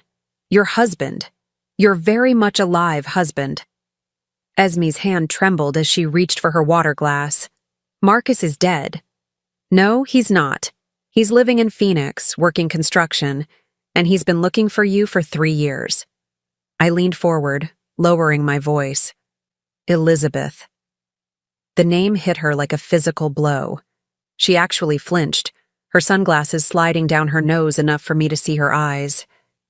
your husband, your very much alive husband." Esme's hand trembled as she reached for her water glass. "Marcus is dead." "No, he's not. He's living in Phoenix, working construction, and he's been looking for you for 3 years. I leaned forward, lowering my voice. "Elizabeth." The name hit her like a physical blow. She actually flinched, her sunglasses sliding down her nose enough for me to see her eyes.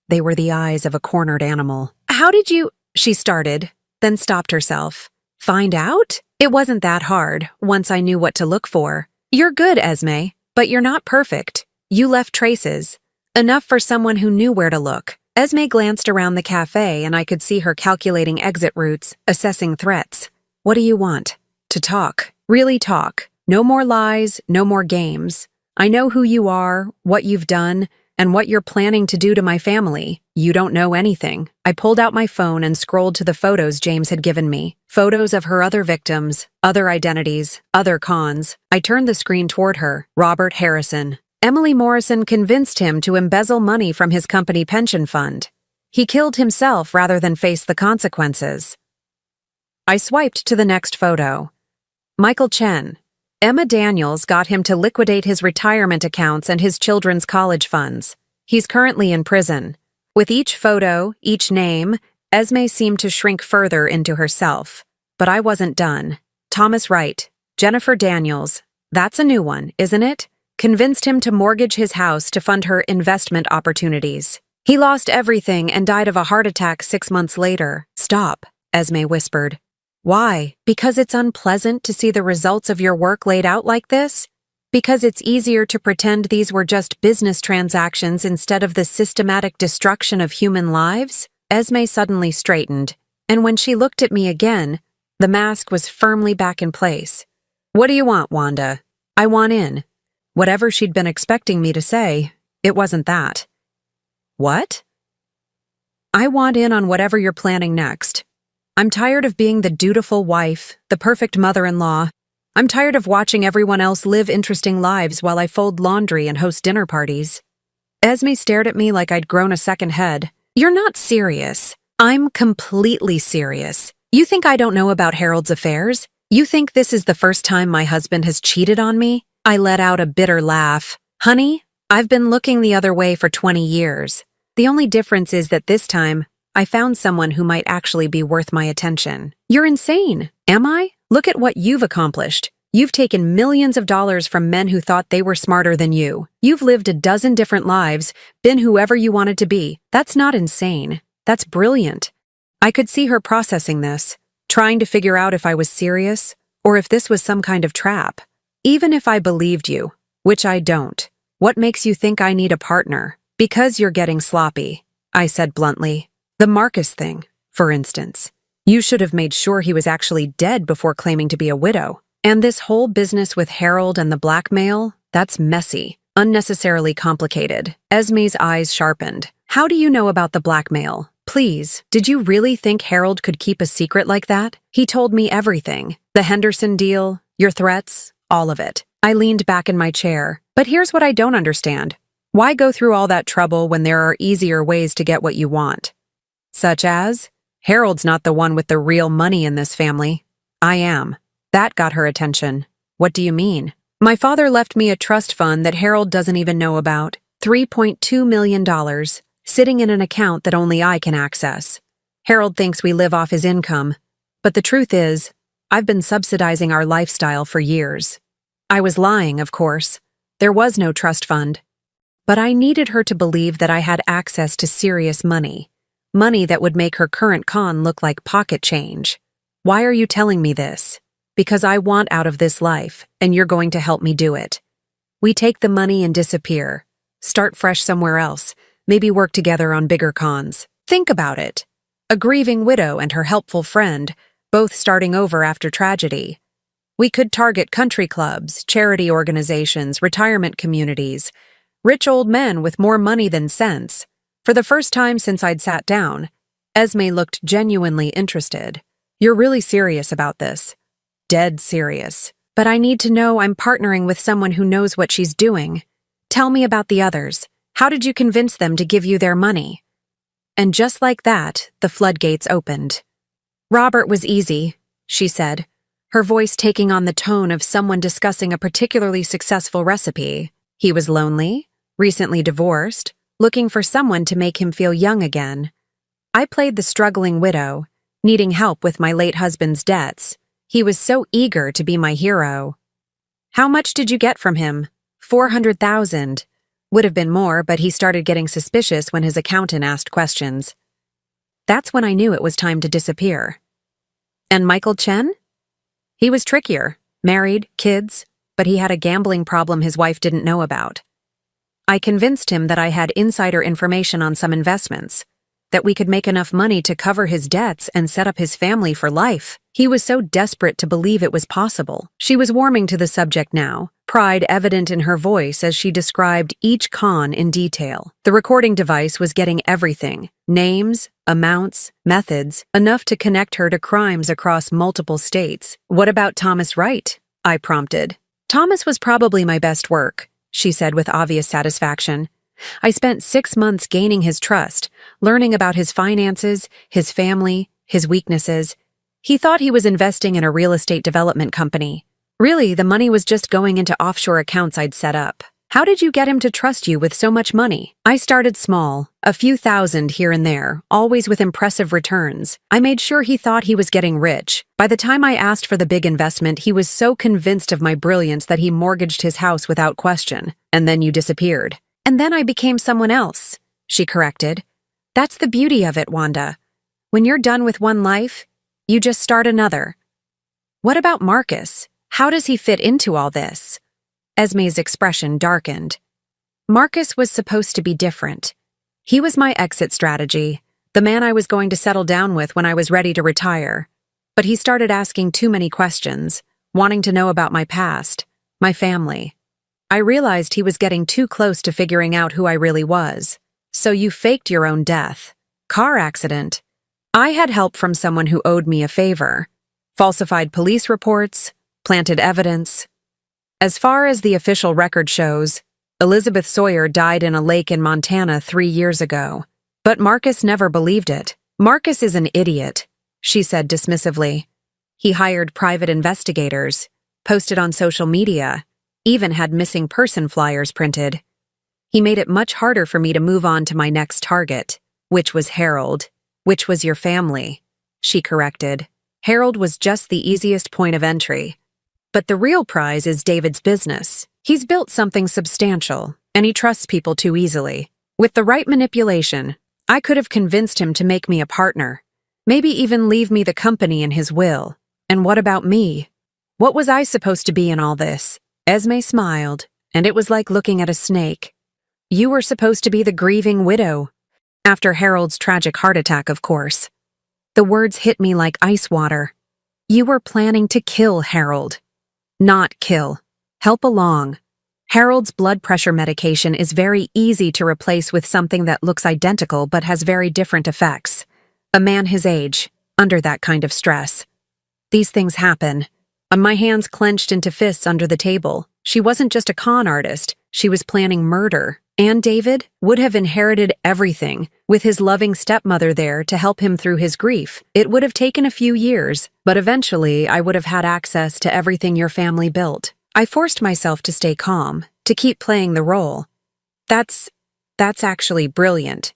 They were the eyes of a cornered animal. "How did you—" she started, then stopped herself. "Find out? It wasn't that hard, once I knew what to look for. You're good, Esme, but you're not perfect. You left traces. Enough for someone who knew where to look." Esme glanced around the cafe and I could see her calculating exit routes, assessing threats. "What do you want?" "To talk. Really talk. No more lies, no more games. I know who you are, what you've done, and what you're planning to do to my family. You don't know anything." I pulled out my phone and scrolled to the photos James had given me. Photos of her other victims, other identities, other cons. I turned the screen toward her. Robert Harrison. Emily Morrison convinced him to embezzle money from his company pension fund. He killed himself rather than face the consequences. I swiped to the next photo. Michael Chen. Emma Daniels got him to liquidate his retirement accounts and his children's college funds. He's currently in prison. With each photo, each name, Esme seemed to shrink further into herself. But I wasn't done. Thomas Wright, Jennifer Daniels, that's a new one, isn't it? Convinced him to mortgage his house to fund her investment opportunities. He lost everything and died of a heart attack 6 months later. "Stop," Esme whispered. "Why? Because it's unpleasant to see the results of your work laid out like this? Because it's easier to pretend these were just business transactions instead of the systematic destruction of human lives?" Esme suddenly straightened, and when she looked at me again, the mask was firmly back in place. "What do you want, Wanda?" "I want in." Whatever she'd been expecting me to say, it wasn't that. "What?" "I want in on whatever you're planning next. I'm tired of being the dutiful wife, the perfect mother-in-law. I'm tired of watching everyone else live interesting lives while I fold laundry and host dinner parties." Esme stared at me like I'd grown a second head. "You're not serious." "I'm completely serious. You think I don't know about Harold's affairs? You think this is the first time my husband has cheated on me?" I let out a bitter laugh. "Honey, I've been looking the other way for 20 years. The only difference is that this time, I found someone who might actually be worth my attention." "You're insane." "Am I? Look at what you've accomplished. You've taken millions of dollars from men who thought they were smarter than you. You've lived a dozen different lives, been whoever you wanted to be. That's not insane. That's brilliant." I could see her processing this, trying to figure out if I was serious or if this was some kind of trap. "Even if I believed you, which I don't, what makes you think I need a partner?" "Because you're getting sloppy," I said bluntly. "The Marcus thing, for instance. You should have made sure he was actually dead before claiming to be a widow. And this whole business with Harold and the blackmail, that's messy, unnecessarily complicated." Esme's eyes sharpened. "How do you know about the blackmail? Please, did you really think Harold could keep a secret like that? He told me everything. The Henderson deal, your threats, all of it." I leaned back in my chair. "But here's what I don't understand. Why go through all that trouble when there are easier ways to get what you want? Such as, Harold's not the one with the real money in this family." I am. That got her attention. What do you mean? My father left me a trust fund that Harold doesn't even know about. $3.2 million, sitting in an account that only I can access. Harold thinks we live off his income. But the truth is, I've been subsidizing our lifestyle for years. I was lying, of course. There was no trust fund. But I needed her to believe that I had access to serious money. Money that would make her current con look like pocket change. Why are you telling me this? Because I want out of this life, and you're going to help me do it. We take the money and disappear. Start fresh somewhere else. Maybe work together on bigger cons. Think about it. A grieving widow and her helpful friend, both starting over after tragedy. We could target country clubs, charity organizations, retirement communities, rich old men with more money than sense. For the first time since I'd sat down, Esme looked genuinely interested. You're really serious about this. Dead serious. But I need to know I'm partnering with someone who knows what she's doing. Tell me about the others. How did you convince them to give you their money? And just like that, the floodgates opened. Robert was easy, she said, her voice taking on the tone of someone discussing a particularly successful recipe. He was lonely, recently divorced, looking for someone to make him feel young again. I played the struggling widow, needing help with my late husband's debts. He was so eager to be my hero. How much did you get from him? $400,000. Would have been more, but he started getting suspicious when his accountant asked questions. That's when I knew it was time to disappear. And Michael Chen? He was trickier, married, kids, but he had a gambling problem his wife didn't know about. I convinced him that I had insider information on some investments, that we could make enough money to cover his debts and set up his family for life. He was so desperate to believe it was possible. She was warming to the subject now, pride evident in her voice as she described each con in detail. The recording device was getting everything: names, amounts, methods, enough to connect her to crimes across multiple states. What about Thomas Wright? I prompted. Thomas was probably my best work, she said with obvious satisfaction. I spent 6 months gaining his trust, learning about his finances, his family, his weaknesses. He thought he was investing in a real estate development company. Really, the money was just going into offshore accounts I'd set up. How did you get him to trust you with so much money? I started small, a few thousand here and there, always with impressive returns. I made sure he thought he was getting rich. By the time I asked for the big investment, he was so convinced of my brilliance that he mortgaged his house without question. And then you disappeared. And then I became someone else, she corrected. That's the beauty of it, Wanda. When you're done with one life, you just start another. What about Marcus? How does he fit into all this? Esme's expression darkened. Marcus was supposed to be different. He was my exit strategy, the man I was going to settle down with when I was ready to retire. But he started asking too many questions, wanting to know about my past, my family. I realized he was getting too close to figuring out who I really was. So you faked your own death. Car accident. I had help from someone who owed me a favor. Falsified police reports, planted evidence. As far as the official record shows, Elizabeth Sawyer died in a lake in Montana 3 years ago. But Marcus never believed it. Marcus is an idiot, she said dismissively. He hired private investigators, posted on social media, even had missing person flyers printed. He made it much harder for me to move on to my next target, which was Harold, which was your family, she corrected. Harold was just the easiest point of entry. But the real prize is David's business. He's built something substantial, and he trusts people too easily. With the right manipulation, I could have convinced him to make me a partner, maybe even leave me the company in his will. And what about me? What was I supposed to be in all this? Esme smiled, and it was like looking at a snake. You were supposed to be the grieving widow. After Harold's tragic heart attack, of course. The words hit me like ice water. You were planning to kill Harold. Not kill. Help along. Harold's blood pressure medication is very easy to replace with something that looks identical but has very different effects. A man his age, under that kind of stress. These things happen. My hands clenched into fists under the table. She wasn't just a con artist, she was planning murder. And David would have inherited everything, with his loving stepmother there to help him through his grief. It would have taken a few years, but eventually I would have had access to everything your family built. I forced myself to stay calm, to keep playing the role. That's actually brilliant.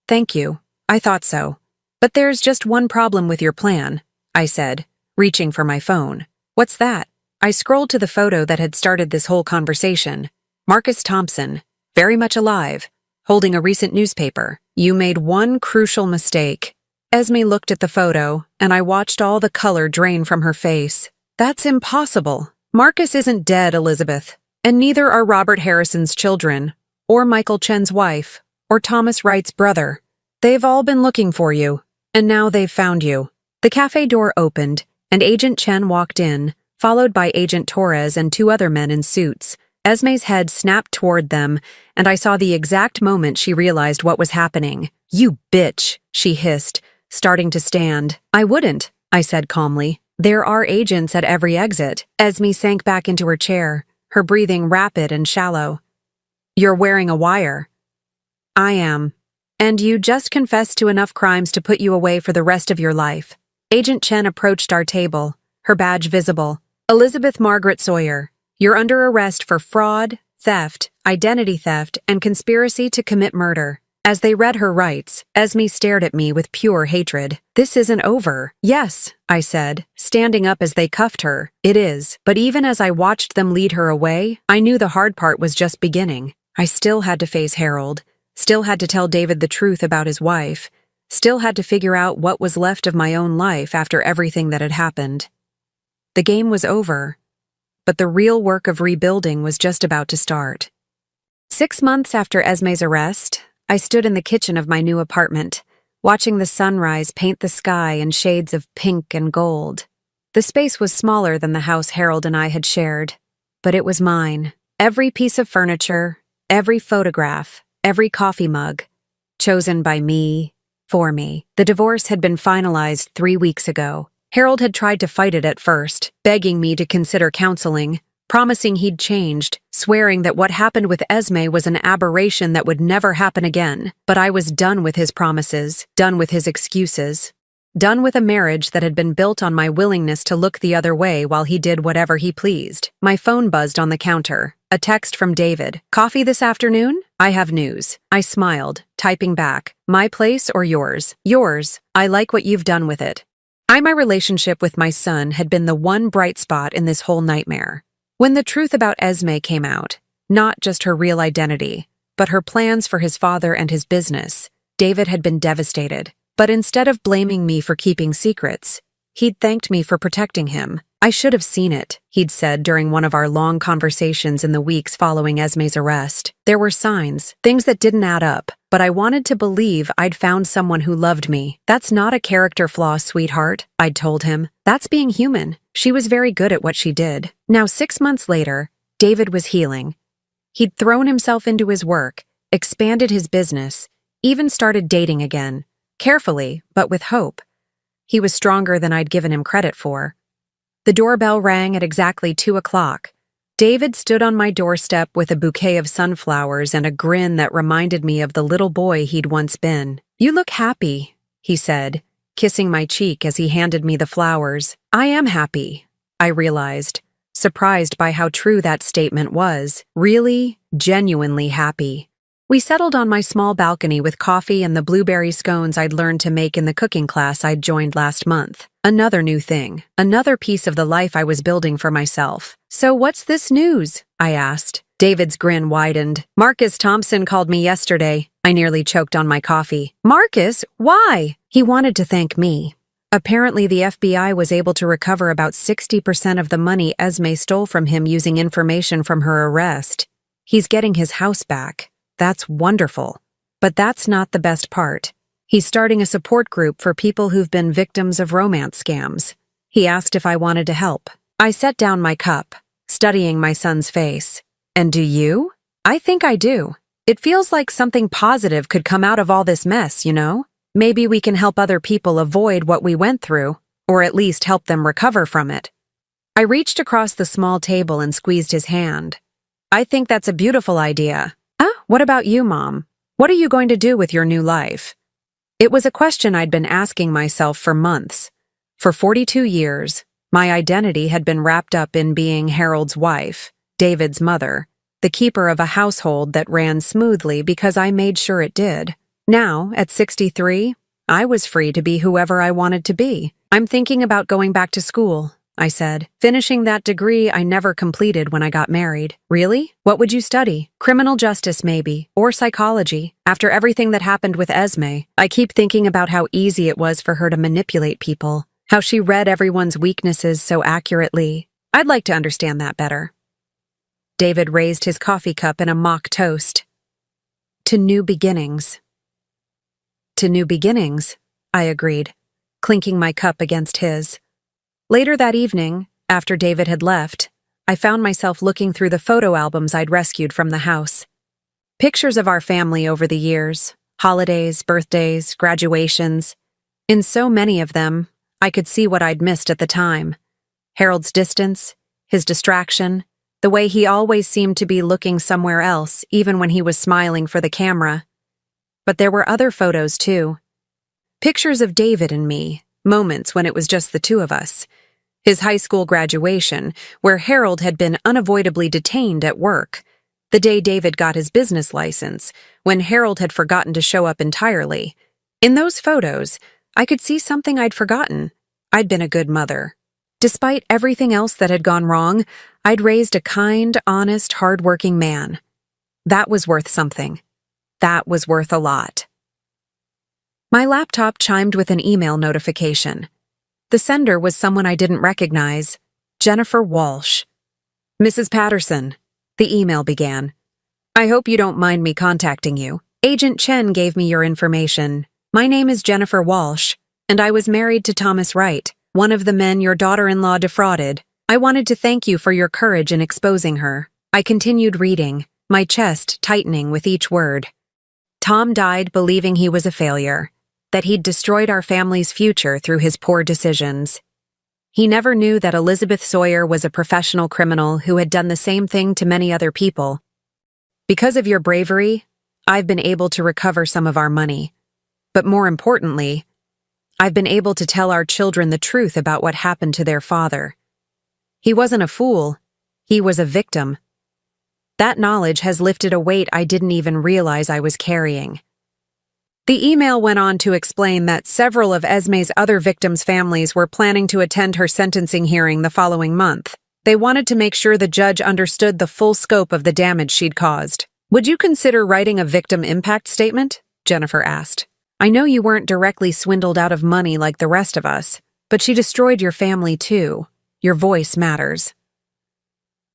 Thank you. I thought so. But there's just one problem with your plan, I said, reaching for my phone. What's that? I scrolled to the photo that had started this whole conversation. Marcus Thompson, very much alive, holding a recent newspaper. You made one crucial mistake. Esme looked at the photo, and I watched all the color drain from her face. That's impossible. Marcus isn't dead, Elizabeth. And neither are Robert Harrison's children, or Michael Chen's wife, or Thomas Wright's brother. They've all been looking for you, and now they've found you. The cafe door opened, and Agent Chen walked in, followed by Agent Torres and two other men in suits. Esme's head snapped toward them, and I saw the exact moment she realized what was happening. You bitch, she hissed, starting to stand. I wouldn't, I said calmly. There are agents at every exit. Esme sank back into her chair, her breathing rapid and shallow. You're wearing a wire. I am. And you just confessed to enough crimes to put you away for the rest of your life. Agent Chen approached our table, her badge visible. Elizabeth Margaret Sawyer, you're under arrest for fraud, theft, identity theft, and conspiracy to commit murder. As they read her rights, Esme stared at me with pure hatred. This isn't over. Yes, I said, standing up as they cuffed her. It is. But even as I watched them lead her away, I knew the hard part was just beginning. I still had to face Harold, still had to tell David the truth about his wife, still had to figure out what was left of my own life after everything that had happened. The game was over, but the real work of rebuilding was just about to start. 6 months after Esme's arrest, I stood in the kitchen of my new apartment, watching the sunrise paint the sky in shades of pink and gold. The space was smaller than the house Harold and I had shared, but it was mine. Every piece of furniture, every photograph, every coffee mug, chosen by me, for me. The divorce had been finalized 3 weeks ago. Harold had tried to fight it at first, begging me to consider counseling, promising he'd changed, swearing that what happened with Esme was an aberration that would never happen again. But I was done with his promises, done with his excuses, done with a marriage that had been built on my willingness to look the other way while he did whatever he pleased. My phone buzzed on the counter. A text from David. Coffee this afternoon? I have news. I smiled, typing back. My place or yours? Yours. I like what you've done with it. My relationship with my son had been the one bright spot in this whole nightmare. When the truth about Esme came out, not just her real identity, but her plans for his father and his business, David had been devastated. But instead of blaming me for keeping secrets, he'd thanked me for protecting him. I should have seen it, he'd said during one of our long conversations in the weeks following Esme's arrest. There were signs, things that didn't add up, but I wanted to believe I'd found someone who loved me. That's not a character flaw, sweetheart, I'd told him. That's being human. She was very good at what she did. Now, 6 months later, David was healing. He'd thrown himself into his work, expanded his business, even started dating again. Carefully, but with hope. He was stronger than I'd given him credit for. The doorbell rang at exactly 2 o'clock. David stood on my doorstep with a bouquet of sunflowers and a grin that reminded me of the little boy he'd once been. You look happy, he said, kissing my cheek as he handed me the flowers. I am happy, I realized, surprised by how true that statement was. Really, genuinely happy. We settled on my small balcony with coffee and the blueberry scones I'd learned to make in the cooking class I'd joined last month. Another new thing, another piece of the life I was building for myself. So what's this news? I asked. David's grin widened. Marcus Thompson called me yesterday. I nearly choked on my coffee. Marcus? Why? He wanted to thank me. Apparently the FBI was able to recover about 60% of the money Esme stole from him using information from her arrest. He's getting his house back. That's wonderful. But that's not the best part. He's starting a support group for people who've been victims of romance scams. He asked if I wanted to help. I set down my cup, studying my son's face. And do you? I think I do. It feels like something positive could come out of all this mess, you know? Maybe we can help other people avoid what we went through, or at least help them recover from it. I reached across the small table and squeezed his hand. I think that's a beautiful idea. Oh, What about you, Mom? What are you going to do with your new life? It was a question I'd been asking myself for months. For 42 years, my identity had been wrapped up in being Harold's wife, David's mother, the keeper of a household that ran smoothly because I made sure it did. Now, at 63, I was free to be whoever I wanted to be. I'm thinking about going back to school, I said, finishing that degree I never completed when I got married. Really? What would you study? Criminal justice, maybe, or psychology. After everything that happened with Esme, I keep thinking about how easy it was for her to manipulate people, how she read everyone's weaknesses so accurately. I'd like to understand that better. David raised his coffee cup in a mock toast. To new beginnings. To new beginnings, I agreed, clinking my cup against his. Later that evening, after David had left, I found myself looking through the photo albums I'd rescued from the house. Pictures of our family over the years, holidays, birthdays, graduations. In so many of them, I could see what I'd missed at the time. Harold's distance, his distraction, the way he always seemed to be looking somewhere else, even when he was smiling for the camera. But there were other photos, too. Pictures of David and me, moments when it was just the two of us. His high school graduation, where Harold had been unavoidably detained at work. The day David got his business license, when Harold had forgotten to show up entirely. In those photos, I could see something I'd forgotten. I'd been a good mother. Despite everything else that had gone wrong, I'd raised a kind, honest, hard-working man. That was worth something. That was worth a lot. My laptop chimed with an email notification. The sender was someone I didn't recognize, Jennifer Walsh. Mrs. Patterson, the email began. I hope you don't mind me contacting you. Agent Chen gave me your information. My name is Jennifer Walsh, and I was married to Thomas Wright, one of the men your daughter-in-law defrauded. I wanted to thank you for your courage in exposing her. I continued reading, my chest tightening with each word. Tom died believing he was a failure, that he'd destroyed our family's future through his poor decisions. He never knew that Elizabeth Sawyer was a professional criminal who had done the same thing to many other people. Because of your bravery, I've been able to recover some of our money. But more importantly, I've been able to tell our children the truth about what happened to their father. He wasn't a fool. He was a victim. That knowledge has lifted a weight I didn't even realize I was carrying. The email went on to explain that several of Esme's other victims' families were planning to attend her sentencing hearing the following month. They wanted to make sure the judge understood the full scope of the damage she'd caused. Would you consider writing a victim impact statement? Jennifer asked. I know you weren't directly swindled out of money like the rest of us, but she destroyed your family too. Your voice matters.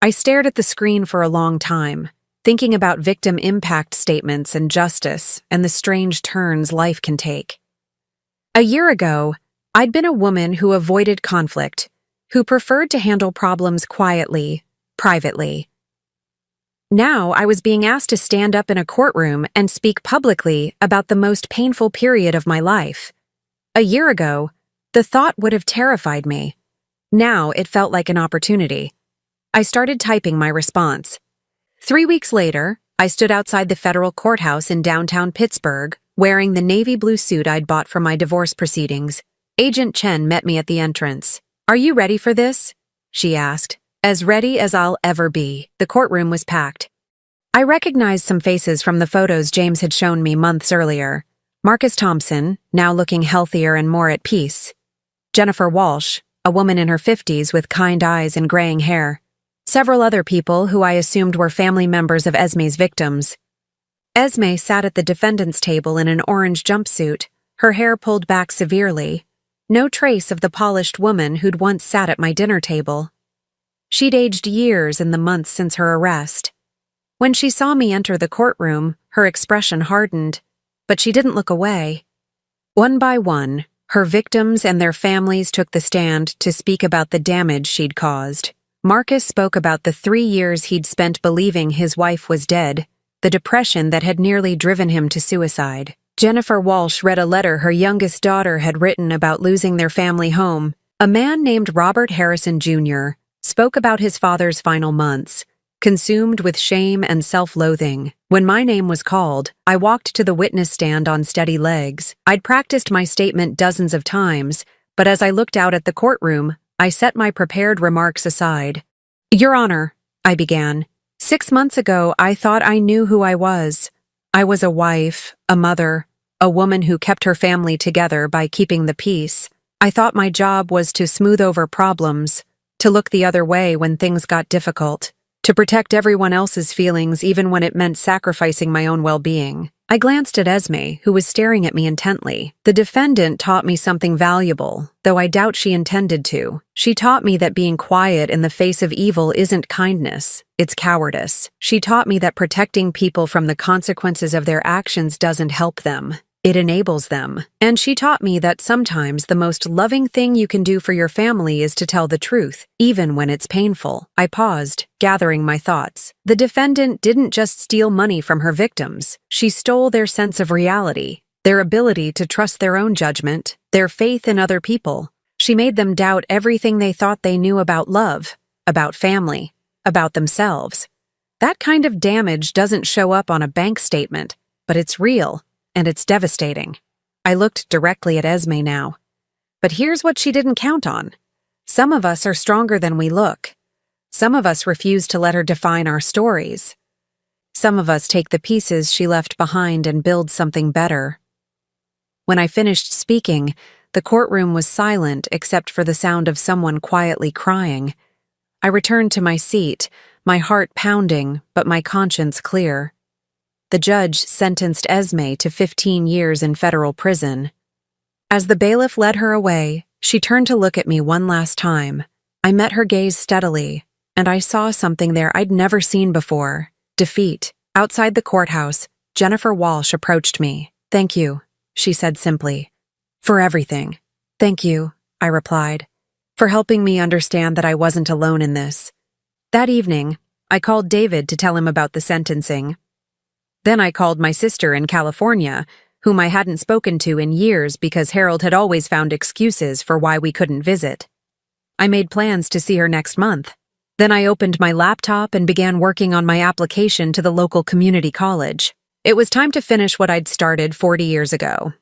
I stared at the screen for a long time, thinking about victim impact statements and justice and the strange turns life can take. A year ago, I'd been a woman who avoided conflict, who preferred to handle problems quietly, privately. Now I was being asked to stand up in a courtroom and speak publicly about the most painful period of my life. A year ago, the thought would have terrified me. Now it felt like an opportunity. I started typing my response. 3 weeks later, I stood outside the federal courthouse in downtown Pittsburgh, wearing the navy blue suit I'd bought for my divorce proceedings. Agent Chen met me at the entrance. Are you ready for this? She asked. As ready as I'll ever be. The courtroom was packed. I recognized some faces from the photos James had shown me months earlier. Marcus Thompson, now looking healthier and more at peace. Jennifer Walsh, a woman in her 50s with kind eyes and graying hair. Several other people who I assumed were family members of Esme's victims. Esme sat at the defendant's table in an orange jumpsuit, her hair pulled back severely. No trace of the polished woman who'd once sat at my dinner table. She'd aged years in the months since her arrest. When she saw me enter the courtroom, her expression hardened, but she didn't look away. One by one, her victims and their families took the stand to speak about the damage she'd caused. Marcus spoke about the 3 years he'd spent believing his wife was dead, the depression that had nearly driven him to suicide. Jennifer Walsh read a letter her youngest daughter had written about losing their family home. A man named Robert Harrison Jr. spoke about his father's final months, consumed with shame and self-loathing. When my name was called, I walked to the witness stand on steady legs. I'd practiced my statement dozens of times, but as I looked out at the courtroom, I set my prepared remarks aside. "Your Honor," I began, "6 months ago I thought I knew who I was. I was a wife, a mother, a woman who kept her family together by keeping the peace. I thought my job was to smooth over problems, to look the other way when things got difficult, to protect everyone else's feelings even when it meant sacrificing my own well-being." I glanced at Esme, who was staring at me intently. The defendant taught me something valuable, though I doubt she intended to. She taught me that being quiet in the face of evil isn't kindness, it's cowardice. She taught me that protecting people from the consequences of their actions doesn't help them. It enables them. And she taught me that sometimes the most loving thing you can do for your family is to tell the truth, even when it's painful. I paused, gathering my thoughts. The defendant didn't just steal money from her victims. She stole their sense of reality, their ability to trust their own judgment, their faith in other people. She made them doubt everything they thought they knew about love, about family, about themselves. That kind of damage doesn't show up on a bank statement, but it's real. And it's devastating. I looked directly at Esme now. But here's what she didn't count on. Some of us are stronger than we look. Some of us refuse to let her define our stories. Some of us take the pieces she left behind and build something better. When I finished speaking, the courtroom was silent except for the sound of someone quietly crying. I returned to my seat, my heart pounding, but my conscience clear. The judge sentenced Esme to 15 years in federal prison. As the bailiff led her away, she turned to look at me one last time. I met her gaze steadily, and I saw something there I'd never seen before: defeat. Outside the courthouse, Jennifer Walsh approached me. "Thank you," she said simply. "For everything." "Thank you," I replied, "for helping me understand that I wasn't alone in this." That evening, I called David to tell him about the sentencing. Then I called my sister in California, whom I hadn't spoken to in years because Harold had always found excuses for why we couldn't visit. I made plans to see her next month. Then I opened my laptop and began working on my application to the local community college. It was time to finish what I'd started 40 years ago.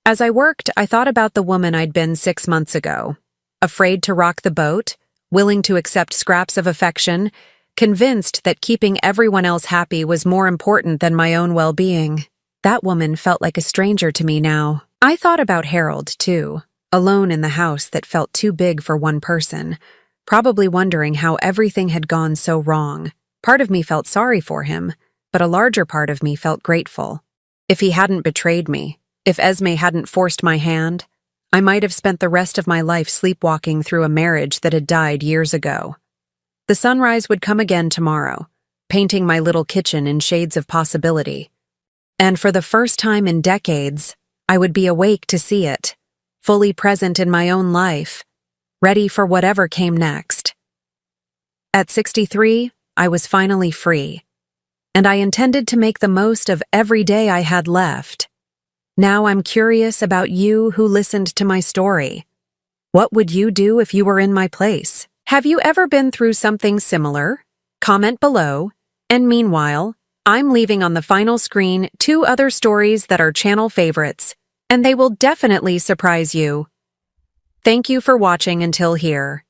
As I worked, I thought about the woman I'd been 6 months ago. Afraid to rock the boat, willing to accept scraps of affection, convinced that keeping everyone else happy was more important than my own well-being. That woman felt like a stranger to me now. I thought about Harold, too, alone in the house that felt too big for one person, probably wondering how everything had gone so wrong. Part of me felt sorry for him, but a larger part of me felt grateful. If he hadn't betrayed me, if Esme hadn't forced my hand, I might have spent the rest of my life sleepwalking through a marriage that had died years ago. The sunrise would come again tomorrow, painting my little kitchen in shades of possibility. And for the first time in decades, I would be awake to see it, fully present in my own life, ready for whatever came next. At 63, I was finally free, and I intended to make the most of every day I had left. Now I'm curious about you who listened to my story. What would you do if you were in my place? Have you ever been through something similar? Comment below. And meanwhile, I'm leaving on the final screen 2 other stories that are channel favorites, and they will definitely surprise you. Thank you for watching until here.